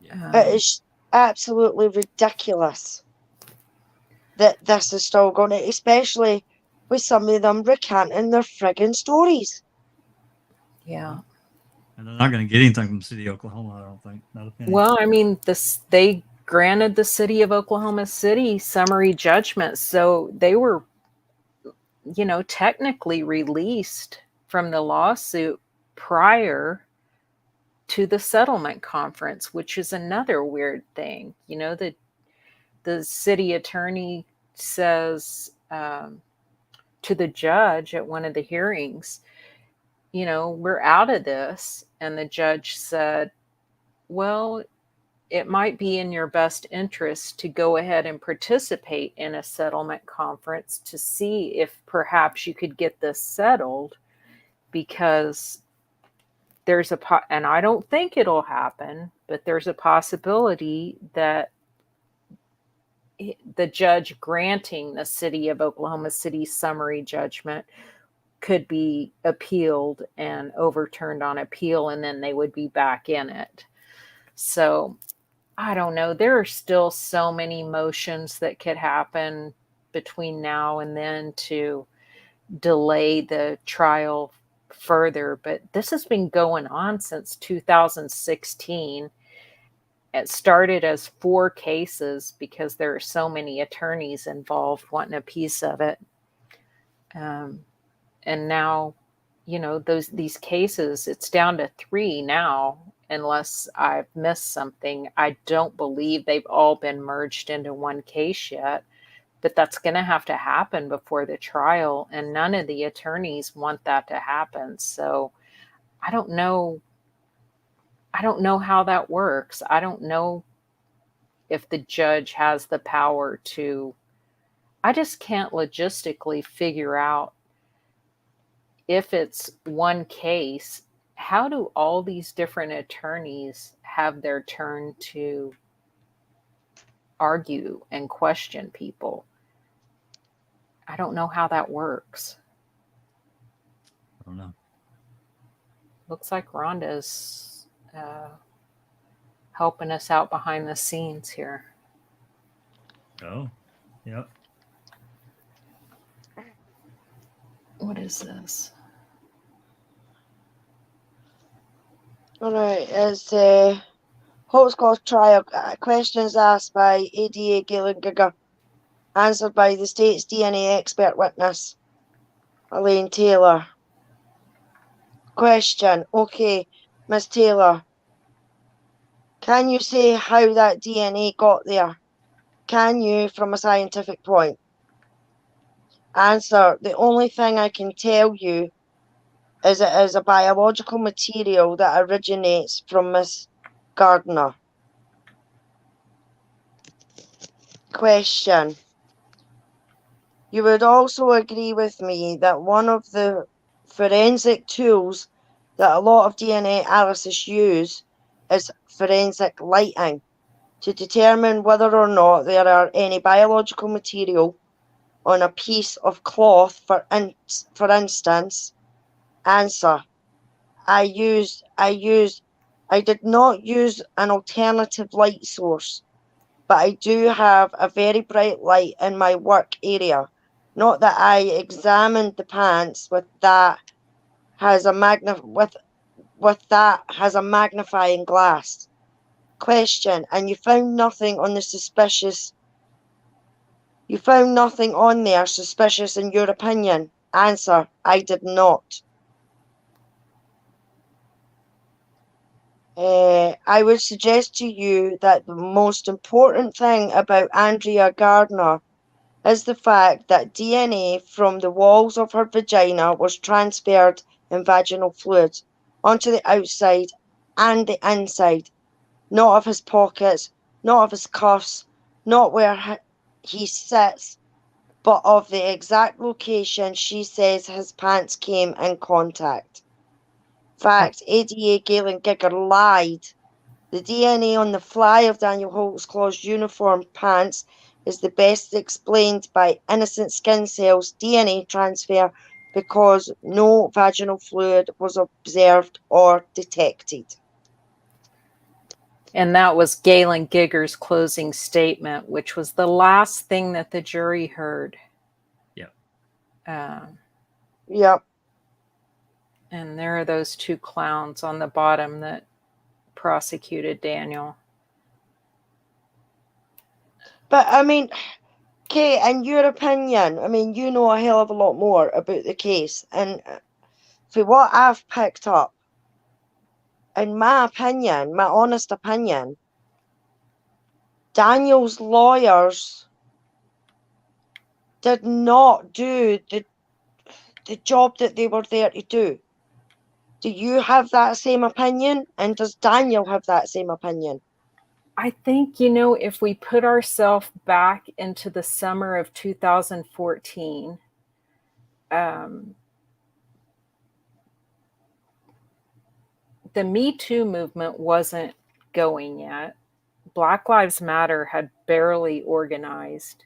It is absolutely ridiculous that this is still going on, especially with some of them recanting their friggin' stories. Yeah. And they're not going to get anything from the city of Oklahoma, I don't think. Not a penny. Well, I mean, they granted the city of Oklahoma City summary judgment, so they were, technically released from the lawsuit prior to the settlement conference, which is another weird thing. The city attorney says to the judge at one of the hearings, we're out of this. And the judge said, well, it might be in your best interest to go ahead and participate in a settlement conference to see if perhaps you could get this settled, because there's and I don't think it'll happen, but there's a possibility that the judge granting the city of Oklahoma City summary judgment could be appealed and overturned on appeal, and then they would be back in it. So I don't know. There are still so many motions that could happen between now and then to delay the trial further, but this has been going on since 2016. It started as 4 cases because there are so many attorneys involved wanting a piece of it. And now, these cases, it's down to 3 now, unless I've missed something. I don't believe they've all been merged into one case yet, but that's going to have to happen before the trial, and none of the attorneys want that to happen. So I don't know how that works. I don't know if the judge has the power to. I just can't logistically figure out, if it's one case, how do all these different attorneys have their turn to argue and question people? I don't know how that works. I don't know. Looks like Rhonda's helping us out behind the scenes here. Oh, yep. What is this? All right, as Holtzclaw trial, questions asked by ADA Galen Giger, answered by the state's DNA expert witness, Elaine Taylor. Question, okay, Miss Taylor, can you say how that DNA got there? Can you, from a scientific point? Answer, the only thing I can tell you is it is a biological material that originates from Miss Gardner. Question, you would also agree with me that one of the forensic tools that a lot of DNA analysts use is forensic lighting to determine whether or not there are any biological material on a piece of cloth, for instance, Answer. I did not use an alternative light source, but I do have a very bright light in my work area. Not that I examined the pants with that has a magnifying glass. Question. And you found nothing on there suspicious in your opinion? Answer. I did not. I would suggest to you that the most important thing about Andrea Gardner is the fact that DNA from the walls of her vagina was transferred in vaginal fluids onto the outside and the inside, not of his pockets, not of his cuffs, not where he sits, but of the exact location she says his pants came in contact. Fact, ADA Galen Gigger lied. The DNA on the fly of Daniel Holtzclaw's uniform pants is the best explained by innocent skin cells DNA transfer because no vaginal fluid was observed or detected. And that was Galen Gigger's closing statement, which was the last thing that the jury heard. Yep. Yep. And there are those two clowns on the bottom that prosecuted Daniel. But I mean, Kate, in your opinion, I mean, you know a hell of a lot more about the case, and for what I've picked up, in my opinion, my honest opinion, Daniel's lawyers did not do the job that they were there to do. Do you have that same opinion? And does Daniel have that same opinion? I think, if we put ourselves back into the summer of 2014, the Me Too movement wasn't going yet. Black Lives Matter had barely organized.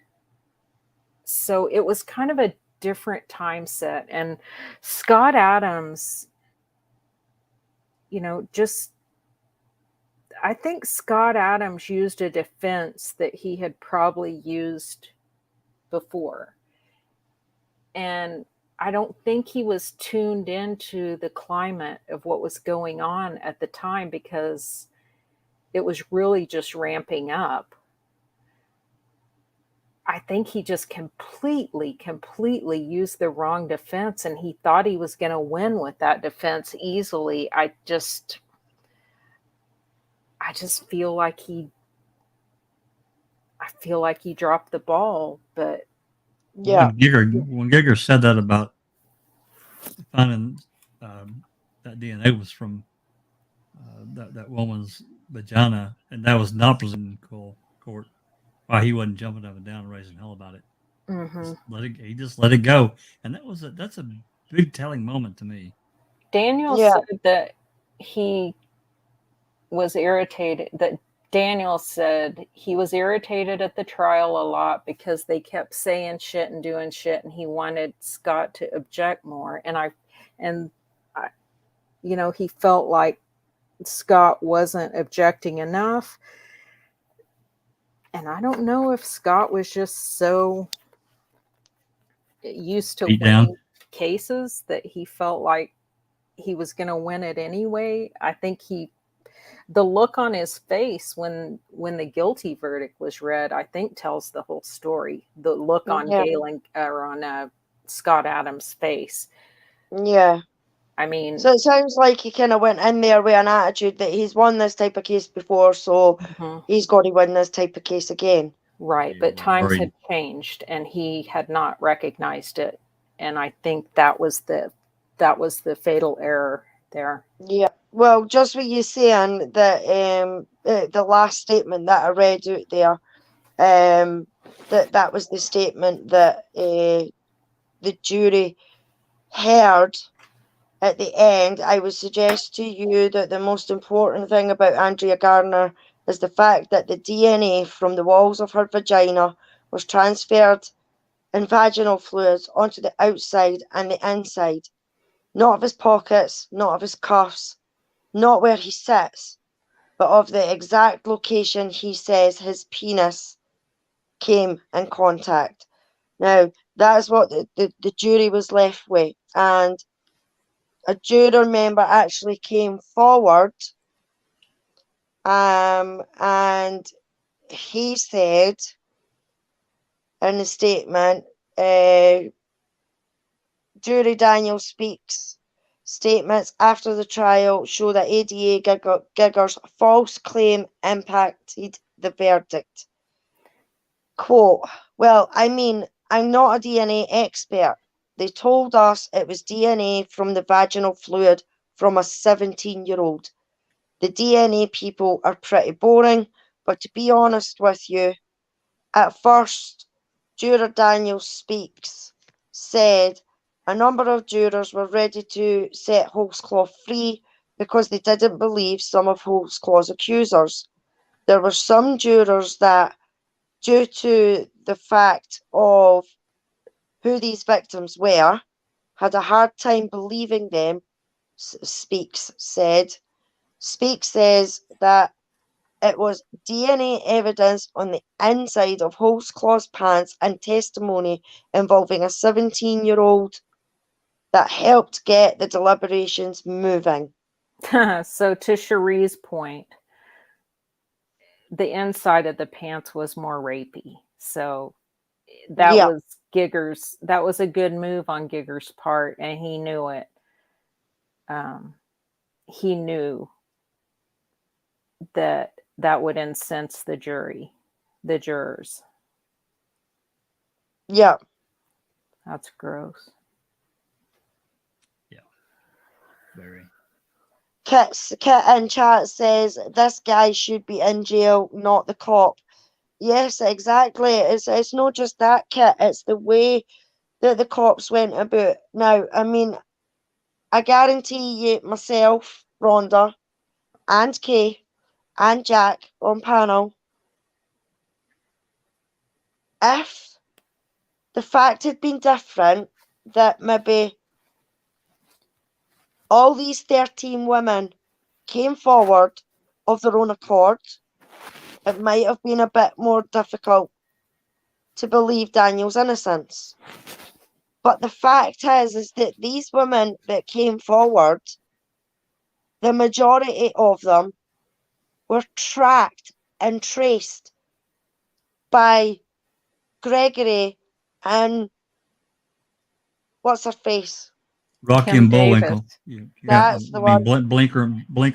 So it was kind of a different time set. And Scott Adams, I think Scott Adams used a defense that he had probably used before. And I don't think he was tuned into the climate of what was going on at the time because it was really just ramping up. I think he just completely used the wrong defense, and he thought he was going to win with that defense easily. I just feel like he dropped the ball, but yeah. When Giger said that about finding that DNA was from that woman's vagina, and that was not presented in court, why he wasn't jumping up and down and raising hell about it. Mm-hmm. He just let it go, and that's a big telling moment to me. Daniel said that he was irritated. That Daniel said he was irritated at the trial a lot because they kept saying shit and doing shit, and he wanted Scott to object more. And I, he felt like Scott wasn't objecting enough. And I don't know if Scott was just so used to winning cases that he felt like he was going to win it anyway. I think the look on his face when the guilty verdict was read, I think tells the whole story. The look on Galen or on Scott Adams' face. Yeah. I mean, so it sounds like he kind of went in there with an attitude that he's won this type of case before, so he's got to win this type of case again. Right, but times had changed, and he had not recognized it, and I think that was the fatal error there. Yeah, well, just what you're saying that the last statement that I read out there, that was the statement that the jury heard. At the end, I would suggest to you that the most important thing about Andrea Gardner is the fact that the DNA from the walls of her vagina was transferred in vaginal fluids onto the outside and the inside, not of his pockets, not of his cuffs, not where he sits, but of the exact location he says his penis came in contact. Now, that is what the jury was left with, and a juror member actually came forward, and he said in the statement, jury Daniel speaks. Statements after the trial show that ADA Giger's false claim impacted the verdict. Quote, well, I mean, I'm not a DNA expert. They told us it was DNA from the vaginal fluid from a 17-year-old. The DNA people are pretty boring, but to be honest with you, at first, juror Daniel Speaks said a number of jurors were ready to set Holtzclaw free because they didn't believe some of Holtzclaw's accusers. There were some jurors that, due to the fact of who these victims were, had a hard time believing them, Speaks said. Speaks says that it was DNA evidence on the inside of Holtzclaw's pants and testimony involving a 17-year-old that helped get the deliberations moving. So to Cherie's point, the inside of the pants was more rapey. So that was Giger's, that was a good move on Giger's part, and he knew it. He knew that would incense the jurors. Yeah. That's gross. Yeah. Very. Kit in chat says this guy should be in jail, not the cop. Yes, exactly. It's not just that, Kit. It's the way that the cops went about. Now, I mean, I guarantee you, myself, Rhonda, and Kay, and Jack on panel, if the fact had been different, that maybe all these 13 women came forward of their own accord, it might have been a bit more difficult to believe Daniel's innocence. But the fact is that these women that came forward, the majority of them were tracked and traced by Gregory and what's her face? Rocky Kim and Bullwinkle. Davis. Yeah, That's the one. Blinker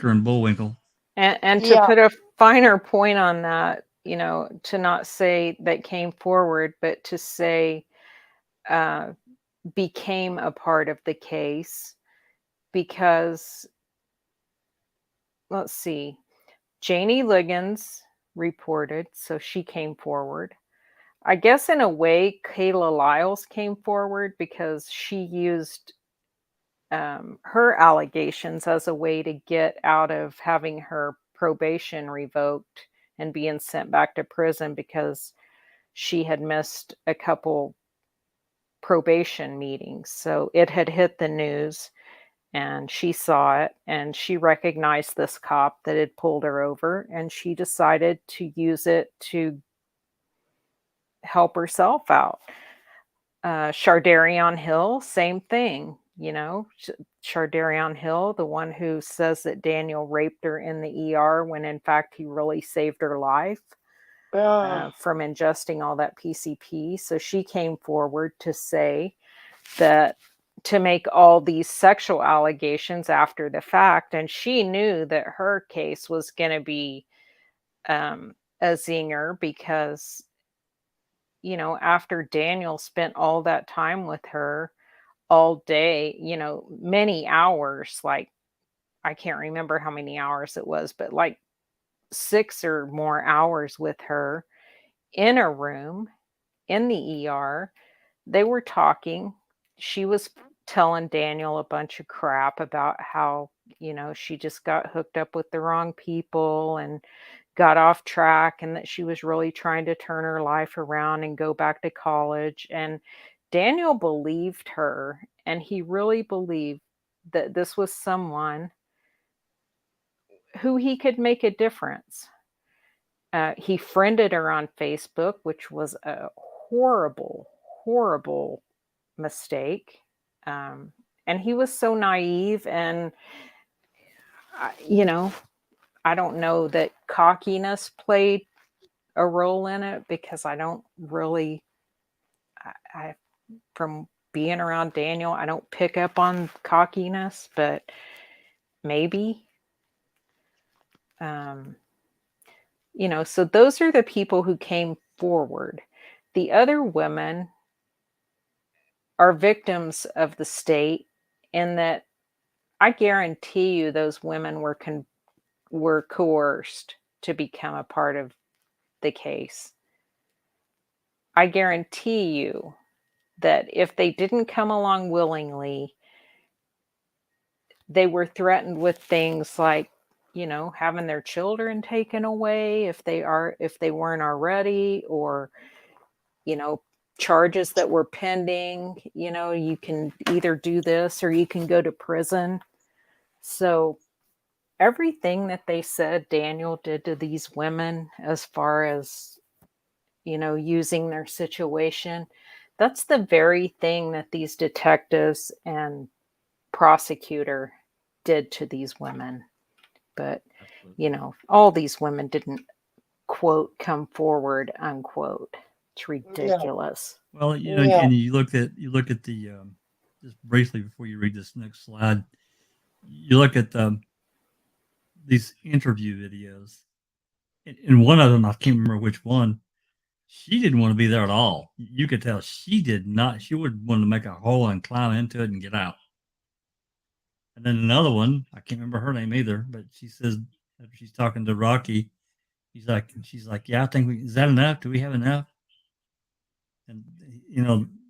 and Bullwinkle. And to put a finer point on that, you know, to not say that came forward, but to say became a part of the case, because let's see, Janie Liggins reported, so she came forward. I guess in a way, Kayla Lyles came forward because she used her allegations as a way to get out of having her probation revoked and being sent back to prison because she had missed a couple probation meetings. So it had hit the news and she saw it and she recognized this cop that had pulled her over, and she decided to use it to help herself out. Shardarion Hill, same thing. You know, Shardarion Hill, the one who says that Daniel raped her in the ER when in fact he really saved her life from ingesting all that PCP. So she came forward to say that, to make all these sexual allegations after the fact. And she knew that her case was going to be a zinger because, you know, after Daniel spent all that time with her all day, you know, many hours, like I can't remember how many hours it was, but like 6 or more hours with her in a room in the ER. They were talking. She was telling Daniel a bunch of crap about how, you know, she just got hooked up with the wrong people and got off track, and that she was really trying to turn her life around and go back to college. And Daniel believed her, and he really believed that this was someone who he could make a difference. He friended her on Facebook, which was a horrible, horrible mistake. And he was so naive, and I don't know that cockiness played a role in it, because I don't really, I from being around Daniel, I don't pick up on cockiness, but maybe. So those are the people who came forward. The other women are victims of the state, in that I guarantee you those women were coerced to become a part of the case. I guarantee you that if they didn't come along willingly, they were threatened with things like, having their children taken away if they weren't already, or, charges that were pending. You can either do this or you can go to prison. So everything that they said Daniel did to these women, as far as, using their situation, that's the very thing that these detectives and prosecutor did to these women. But, all these women didn't, quote, come forward, unquote. It's ridiculous. Well, and you look at the just briefly before you read this next slide, you look at these interview videos, and one of them, I can't remember which one, she didn't want to be there at all. You could tell she did not. She would want to make a hole and climb into it and get out. And then another one, I can't remember her name either, but she says, after she's talking to Rocky, she's like, yeah, I think is that enough? Do we have enough? And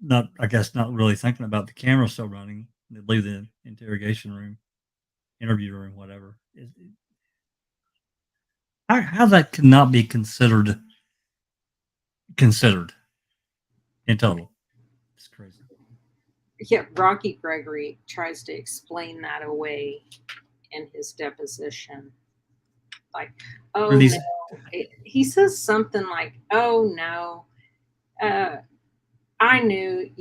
not really thinking about the camera still running. They leave the interrogation room, interview room, whatever. How that could not be considered in total? It's crazy. Yeah, Rocky Gregory tries to explain that away in his deposition. Like, oh, no. He says something like, oh, no, I knew,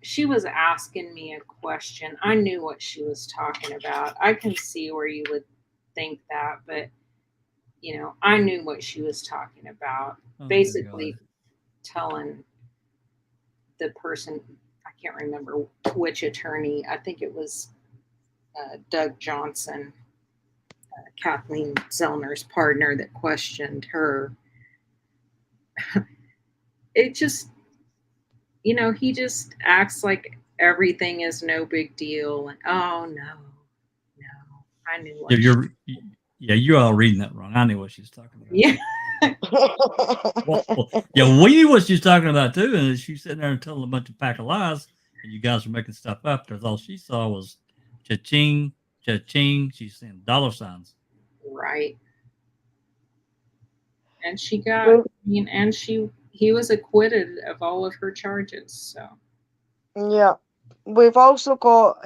she was asking me a question. I knew what she was talking about. I can see where you would think that, but, I knew what she was talking about. Basically telling the person, I can't remember which attorney, I think it was Doug Johnson, Kathleen Zellner's partner, that questioned her. It just, he just acts like everything is no big deal. And, oh, no, I knew what you're all reading that wrong. I knew what she was talking about. Yeah. We knew what she was talking about too, and she's sitting there and telling a bunch of pack of lies, and you guys are making stuff up because all she saw was cha-ching, cha-ching. She's saying dollar signs. Right. And she got, he was acquitted of all of her charges. So. Yeah. We've also got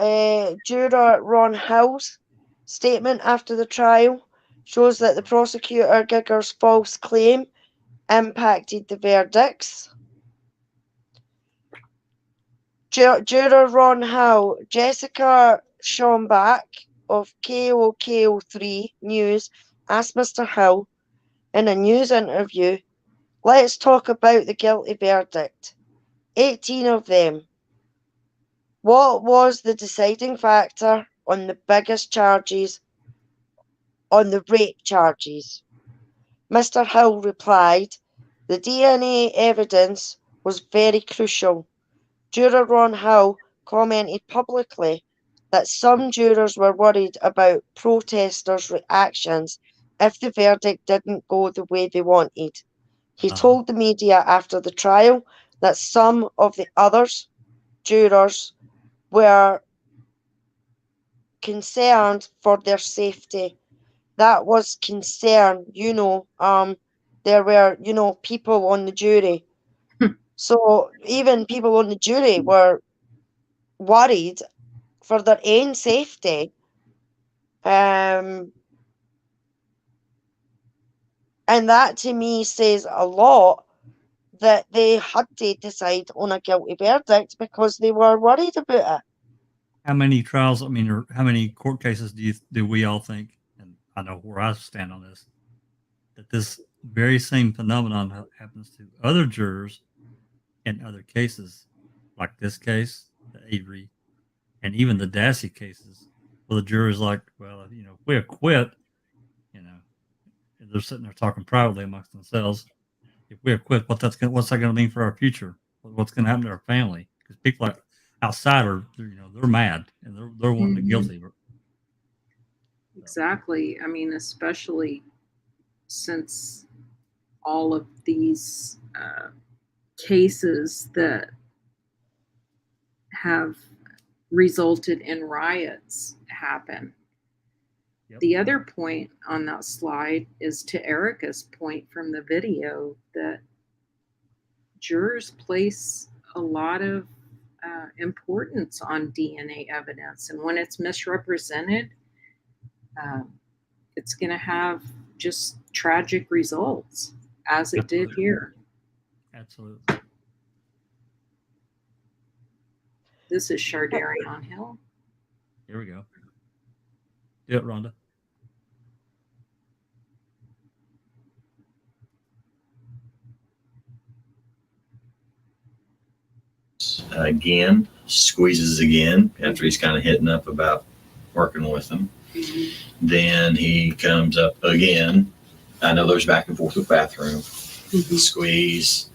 juror Ron Hill's statement after the trial. Shows that the prosecutor Giger's false claim impacted the verdicts. Juror Ron Hill, Jessica Schaumbach of KOKO3 News asked Mr. Hill in a news interview, let's talk about the guilty verdict. 18 of them. What was the deciding factor on the biggest charges, on the rape charges? Mr. Hill replied, the DNA evidence was very crucial. Juror Ron Hill commented publicly that some jurors were worried about protesters' reactions if the verdict didn't go the way they wanted. He told the media after the trial that some of the others jurors were concerned for their safety. That was concern, there were, people on the jury. So even people on the jury were worried for their own safety. And that to me says a lot, that they had to decide on a guilty verdict because they were worried about it. How many trials, I mean, or how many court cases do we all think, and I know where I stand on this, that this very same phenomenon happens to other jurors in other cases, like this case, the Avery, and even the Dassey cases, where the jurors like, well, you know, if we acquit, you know, and they're sitting there talking privately amongst themselves. If we acquit, what's that going to mean for our future? What's going to happen to our family? Because people like outside are, you know, they're mad and they're wanting it guilty. Exactly. I mean, especially since all of these cases that have resulted in riots happen. Yep. The other point on that slide is to Erica's point from the video, that jurors place a lot of importance on DNA evidence. And when it's misrepresented, it's going to have just tragic results, as it did here. Absolutely. This is Shardarian on Hill. Here we go. Do it, Rhonda. Again, squeezes again after he's kind of hitting up about working with him. Mm-hmm. Then he comes up again. I know there's back and forth with bathroom. Mm-hmm. Squeeze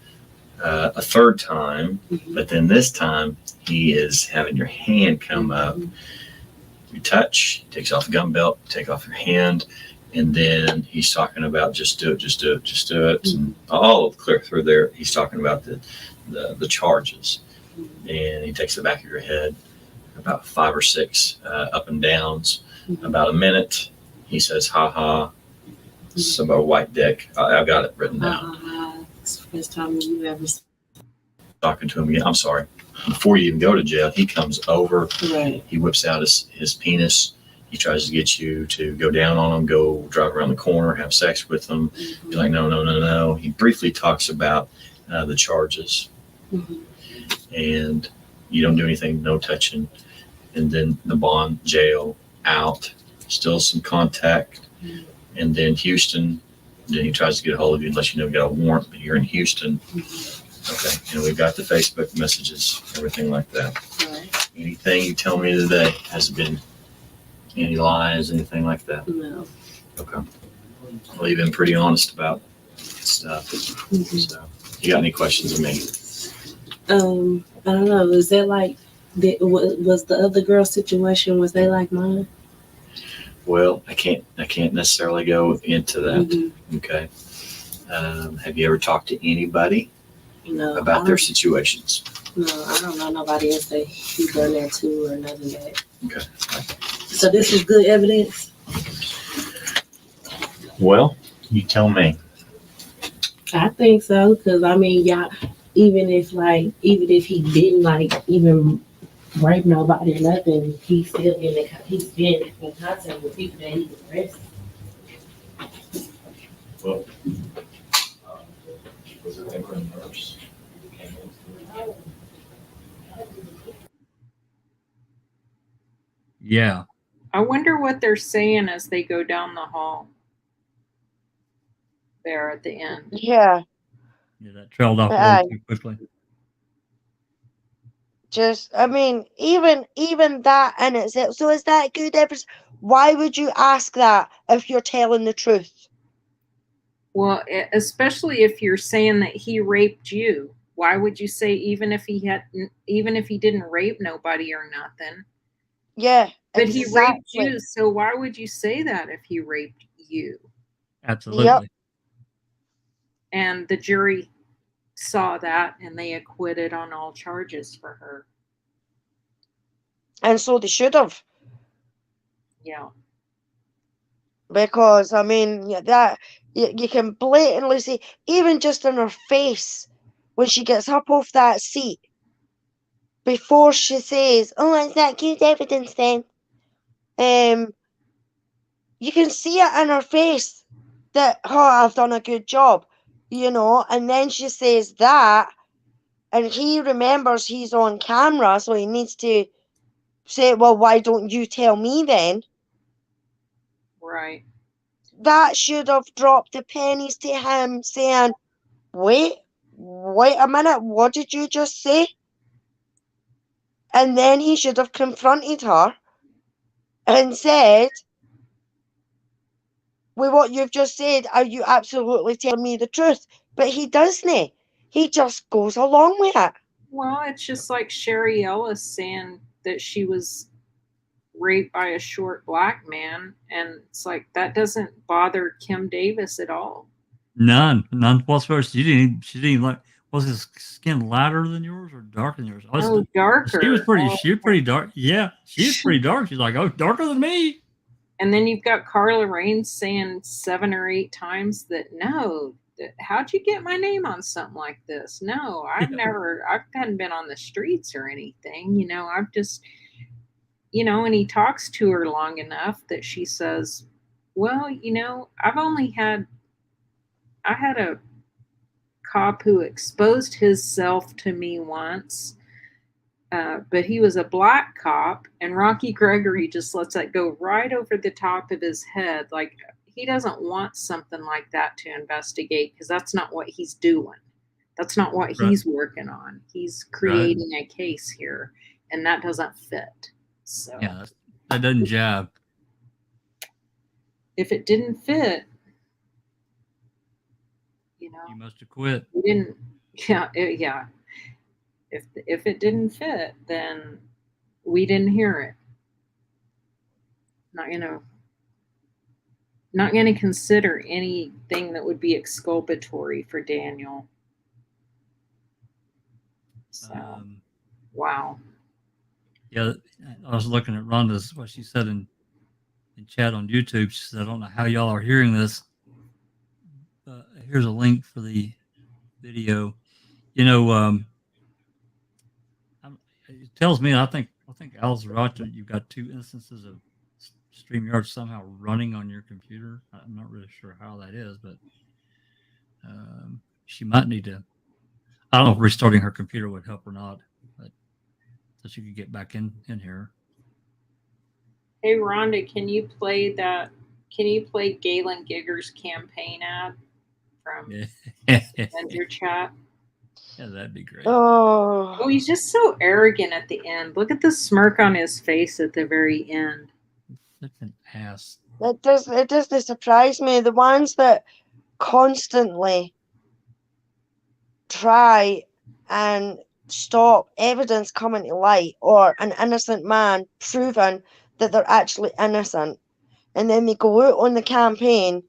a third time, mm-hmm. But then this time he is having your hand come up. You touch, takes off the gum belt, take off your hand, and then he's talking about just do it, just do it, just do it. Mm-hmm. And all clear through there, he's talking about the charges. And he takes the back of your head, about 5 or 6 up and downs, mm-hmm. About a minute. He says, ha ha, it's about a white dick. I've got it written down. It's the first time you ever talking to him again. I'm sorry. Before you even go to jail, he comes over. Right. He whips out his penis. He tries to get you to go down on him, go drive around the corner, have sex with him. Mm-hmm. You're like, no, no, no, no. He briefly talks about the charges. Mm-hmm. And you don't do anything, no touching. And then the bond, jail, out, still some contact. Mm-hmm. And then Houston, then he tries to get a hold of you unless you know you got a warrant, but you're in Houston. Mm-hmm. Okay, and we've got the Facebook messages, everything like that. Right. Anything you tell me today, has it been any lies, anything like that? No. Okay. Well, you've been pretty honest about stuff. Mm-hmm. So, you got any questions of me? I don't know. Is that like, was the other girl situation, was they like mine? Well, I can't necessarily go into that. Mm-hmm. Okay. Have you ever talked to anybody about their situations? No, I don't know nobody else that he done that to or none of that. Okay. So this is good evidence? Well, you tell me. I think so, because I mean, y'all, even if he didn't even rape nobody or nothing, he's been in contact with people that he was arrested. Well, was it ever a nurse? Yeah. I wonder what they're saying as they go down the hall there at the end. Yeah. Yeah, that trailed off a little too quickly. Just, I mean, even that in itself. So is that good evidence? Why would you ask that if you're telling the truth? Well, especially if you're saying that he raped you. Why would you say even if he didn't rape nobody or nothing? Yeah. But exactly. He raped you, so why would you say that if he raped you? Absolutely. Yep. And the jury saw that and they acquitted on all charges for her. And so they should have. Yeah. Because, I mean, that you can blatantly see, even just in her face, when she gets up off that seat, before she says, "Oh, is that good evidence then?" You can see it in her face that, "Oh, I've done a good job," and then she says that, and he remembers he's on camera, so he needs to say, "Well, why don't you tell me then?" Right. That should have dropped the pennies to him, saying, wait a minute, what did you just say? And then he should have confronted her and said, with what you've just said, are you absolutely telling me the truth? But he doesn't. He just goes along with it. Well, it's just like Sherry Ellis saying that she was raped by a short black man, and it's like that doesn't bother Kim Davis at all. None whatsoever. She didn't even like. Was his skin lighter than yours or darker than yours? Darker. She was pretty dark. Yeah, she was pretty dark. She's like, oh, darker than me. And then you've got Carla Raines saying 7 or 8 times that no, how'd you get my name on something like this? No, I hadn't been on the streets or anything. I've just, and he talks to her long enough that she says, well, I had a cop who exposed himself to me once, but he was a black cop, and Rocky Gregory just lets that go right over the top of his head. Like, he doesn't want something like that to investigate, because that's not what he's doing. That's not what he's working on. He's creating a case here, and that doesn't fit. So yeah, that doesn't jive. If it didn't fit, you must have quit. We didn't. Yeah. If it didn't fit, then we didn't hear it. Not going to consider anything that would be exculpatory for Daniel. So, wow. Yeah, I was looking at Rhonda's, what she said in chat on YouTube. She said, I don't know how y'all are hearing this. Here's a link for the video. It tells me, I think Al's right, that you've got 2 instances of StreamYard somehow running on your computer. I'm not really sure how that is, but she might need to. I don't know if restarting her computer would help or not, but so she could get back in here. Hey, Rhonda, can you play Galen Gigger's campaign ad from Messenger chat? Yeah, that'd be great. Oh, he's just so arrogant at the end. Look at the smirk on his face at the very end. Flipping ass. It doesn't surprise me. The ones that constantly try and stop evidence coming to light, or an innocent man proving that they're actually innocent, and then they go out on the campaign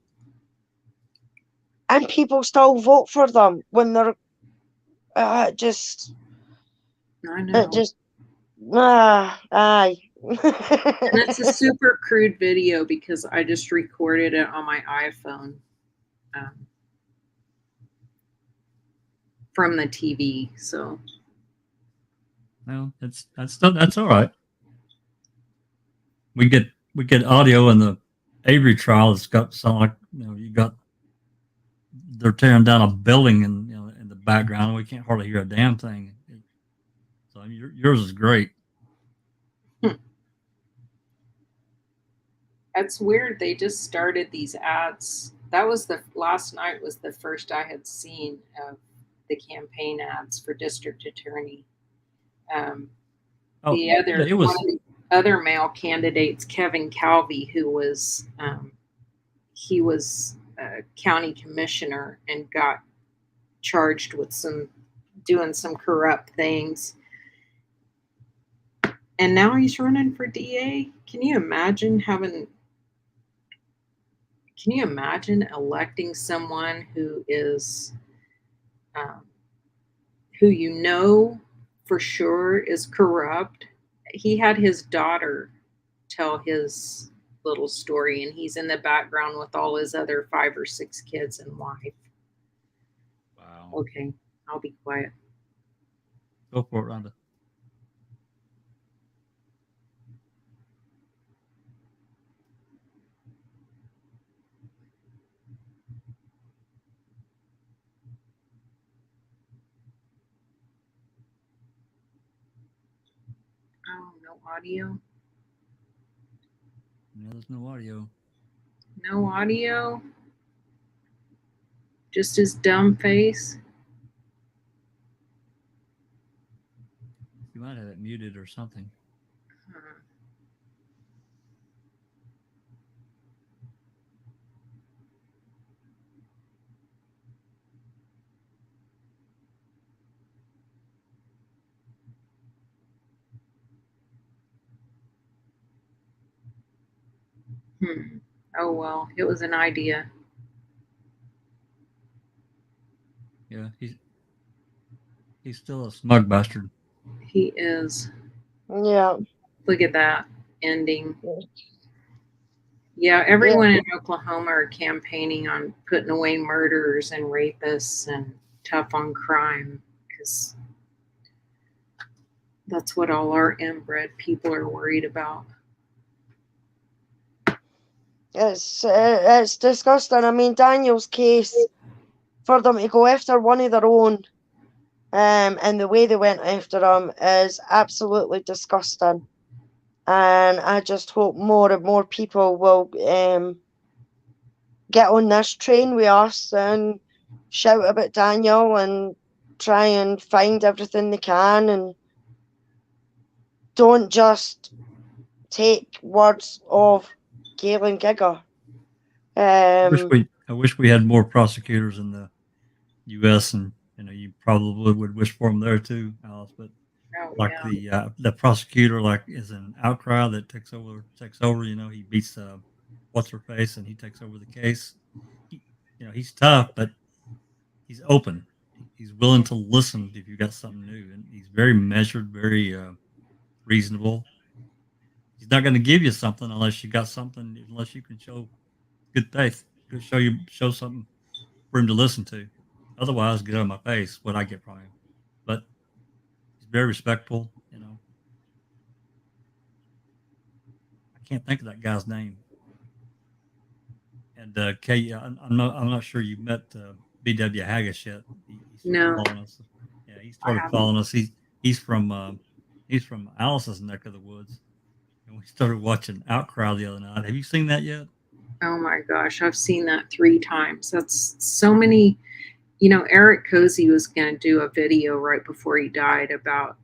and people still vote for them when they're just I know. Aye. And it's a super crude video because I just recorded it on my iPhone from the TV. So, no, that's all right. We get audio in the Avery trial. It's got sound like they're tearing down a building in the background. We can't hardly hear a damn thing. So yours is great. That's weird. They just started these ads. That was last night was the first I had seen of the campaign ads for district attorney. One of the other male candidates, Kevin Calvey, who was he was a county commissioner and got charged with doing some corrupt things. And now he's running for DA. Can you imagine electing someone who is, who for sure is corrupt? He had his daughter tell his little story, and he's in the background with all his other 5 or 6 kids and wife. Wow. Okay, I'll be quiet. Go for it, Rhonda. Oh, no audio. No, there's no audio. No audio. Just his dumb face. You might have it muted or something. Oh well, it was an idea. Yeah, he's still a smug bastard. He is. Yeah. Look at that ending. Yeah, everyone in Oklahoma are campaigning on putting away murderers and rapists and tough on crime because that's what all our inbred people are worried about. It's disgusting. I mean, Daniel's case, for them to go after one of their own, and the way they went after him is absolutely disgusting. And I just hope more and more people will get on this train with us and shout about Daniel and try and find everything they can, and don't just take words of Galen Gigger. I wish we had more prosecutors in the U.S. and you probably would wish for them there too, Alice. But the prosecutor is an outcry that takes over. He beats what's her face and he takes over the case. He's tough, but he's open. He's willing to listen if you got something new, and he's very measured, very reasonable. He's not going to give you something unless you got something, unless you can show good faith, show something for him to listen to. Otherwise, get out of my face. What I get from him, but he's very respectful. I can't think of that guy's name. And Kay, I'm not sure you met B.W. Haggis yet. He's following us. Yeah, he started following us. He's from Alice's neck of the woods, and we started watching Outcry the other night. Have you seen that yet? Oh my gosh, I've seen that 3 times. That's so many. Eric Cozy was going to do a video right before he died about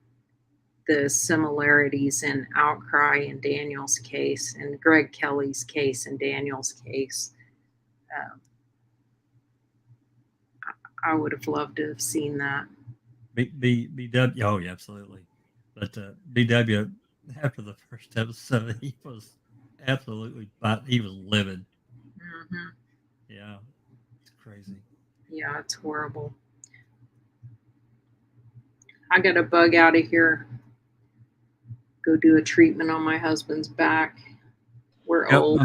the similarities in Outcry and Daniel's case and Greg Kelly's case and Daniel's case. I would have loved to have seen that. BW, oh yeah, absolutely. But BW, after the first episode, he was absolutely, he was livid. Mm-hmm. Yeah, it's crazy. Yeah, it's horrible. I got to bug out of here. Go do a treatment on my husband's back. We're old.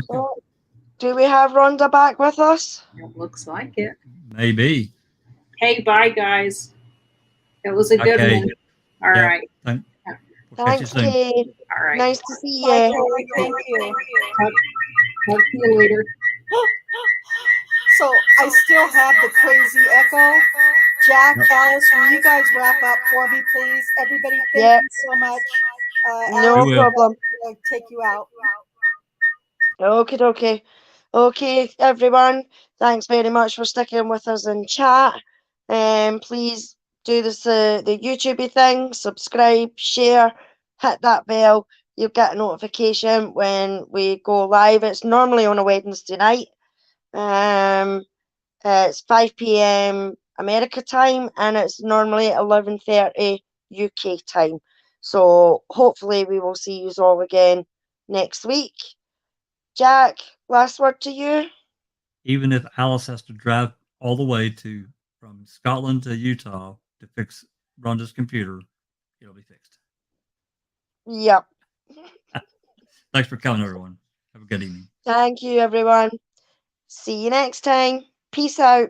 Do we have Rhonda back with us? It looks like it. Maybe. Hey, bye, guys. That was a good one. All right. Thanks, Kay. All right. Nice to see you. Thank you. Talk to you later. So I still have the crazy echo. Jack, Alice, will you guys wrap up for me, please? Everybody, thank you so much. No problem. I'll take you out. Okay. Okay, everyone. Thanks very much for sticking with us in chat. Please do this the YouTube thing. Subscribe, share, hit that bell. You'll get a notification when we go live. It's normally on a Wednesday night. It's 5 p.m. America time, and it's normally 11:30 UK time. So hopefully we will see you all again next week. Jack, last word to you. Even if Alice has to drive all the way from Scotland to Utah to fix Rhonda's computer, it'll be fixed. Yep. Thanks for coming, everyone. Have a good evening. Thank you, everyone. See you next time. Peace out.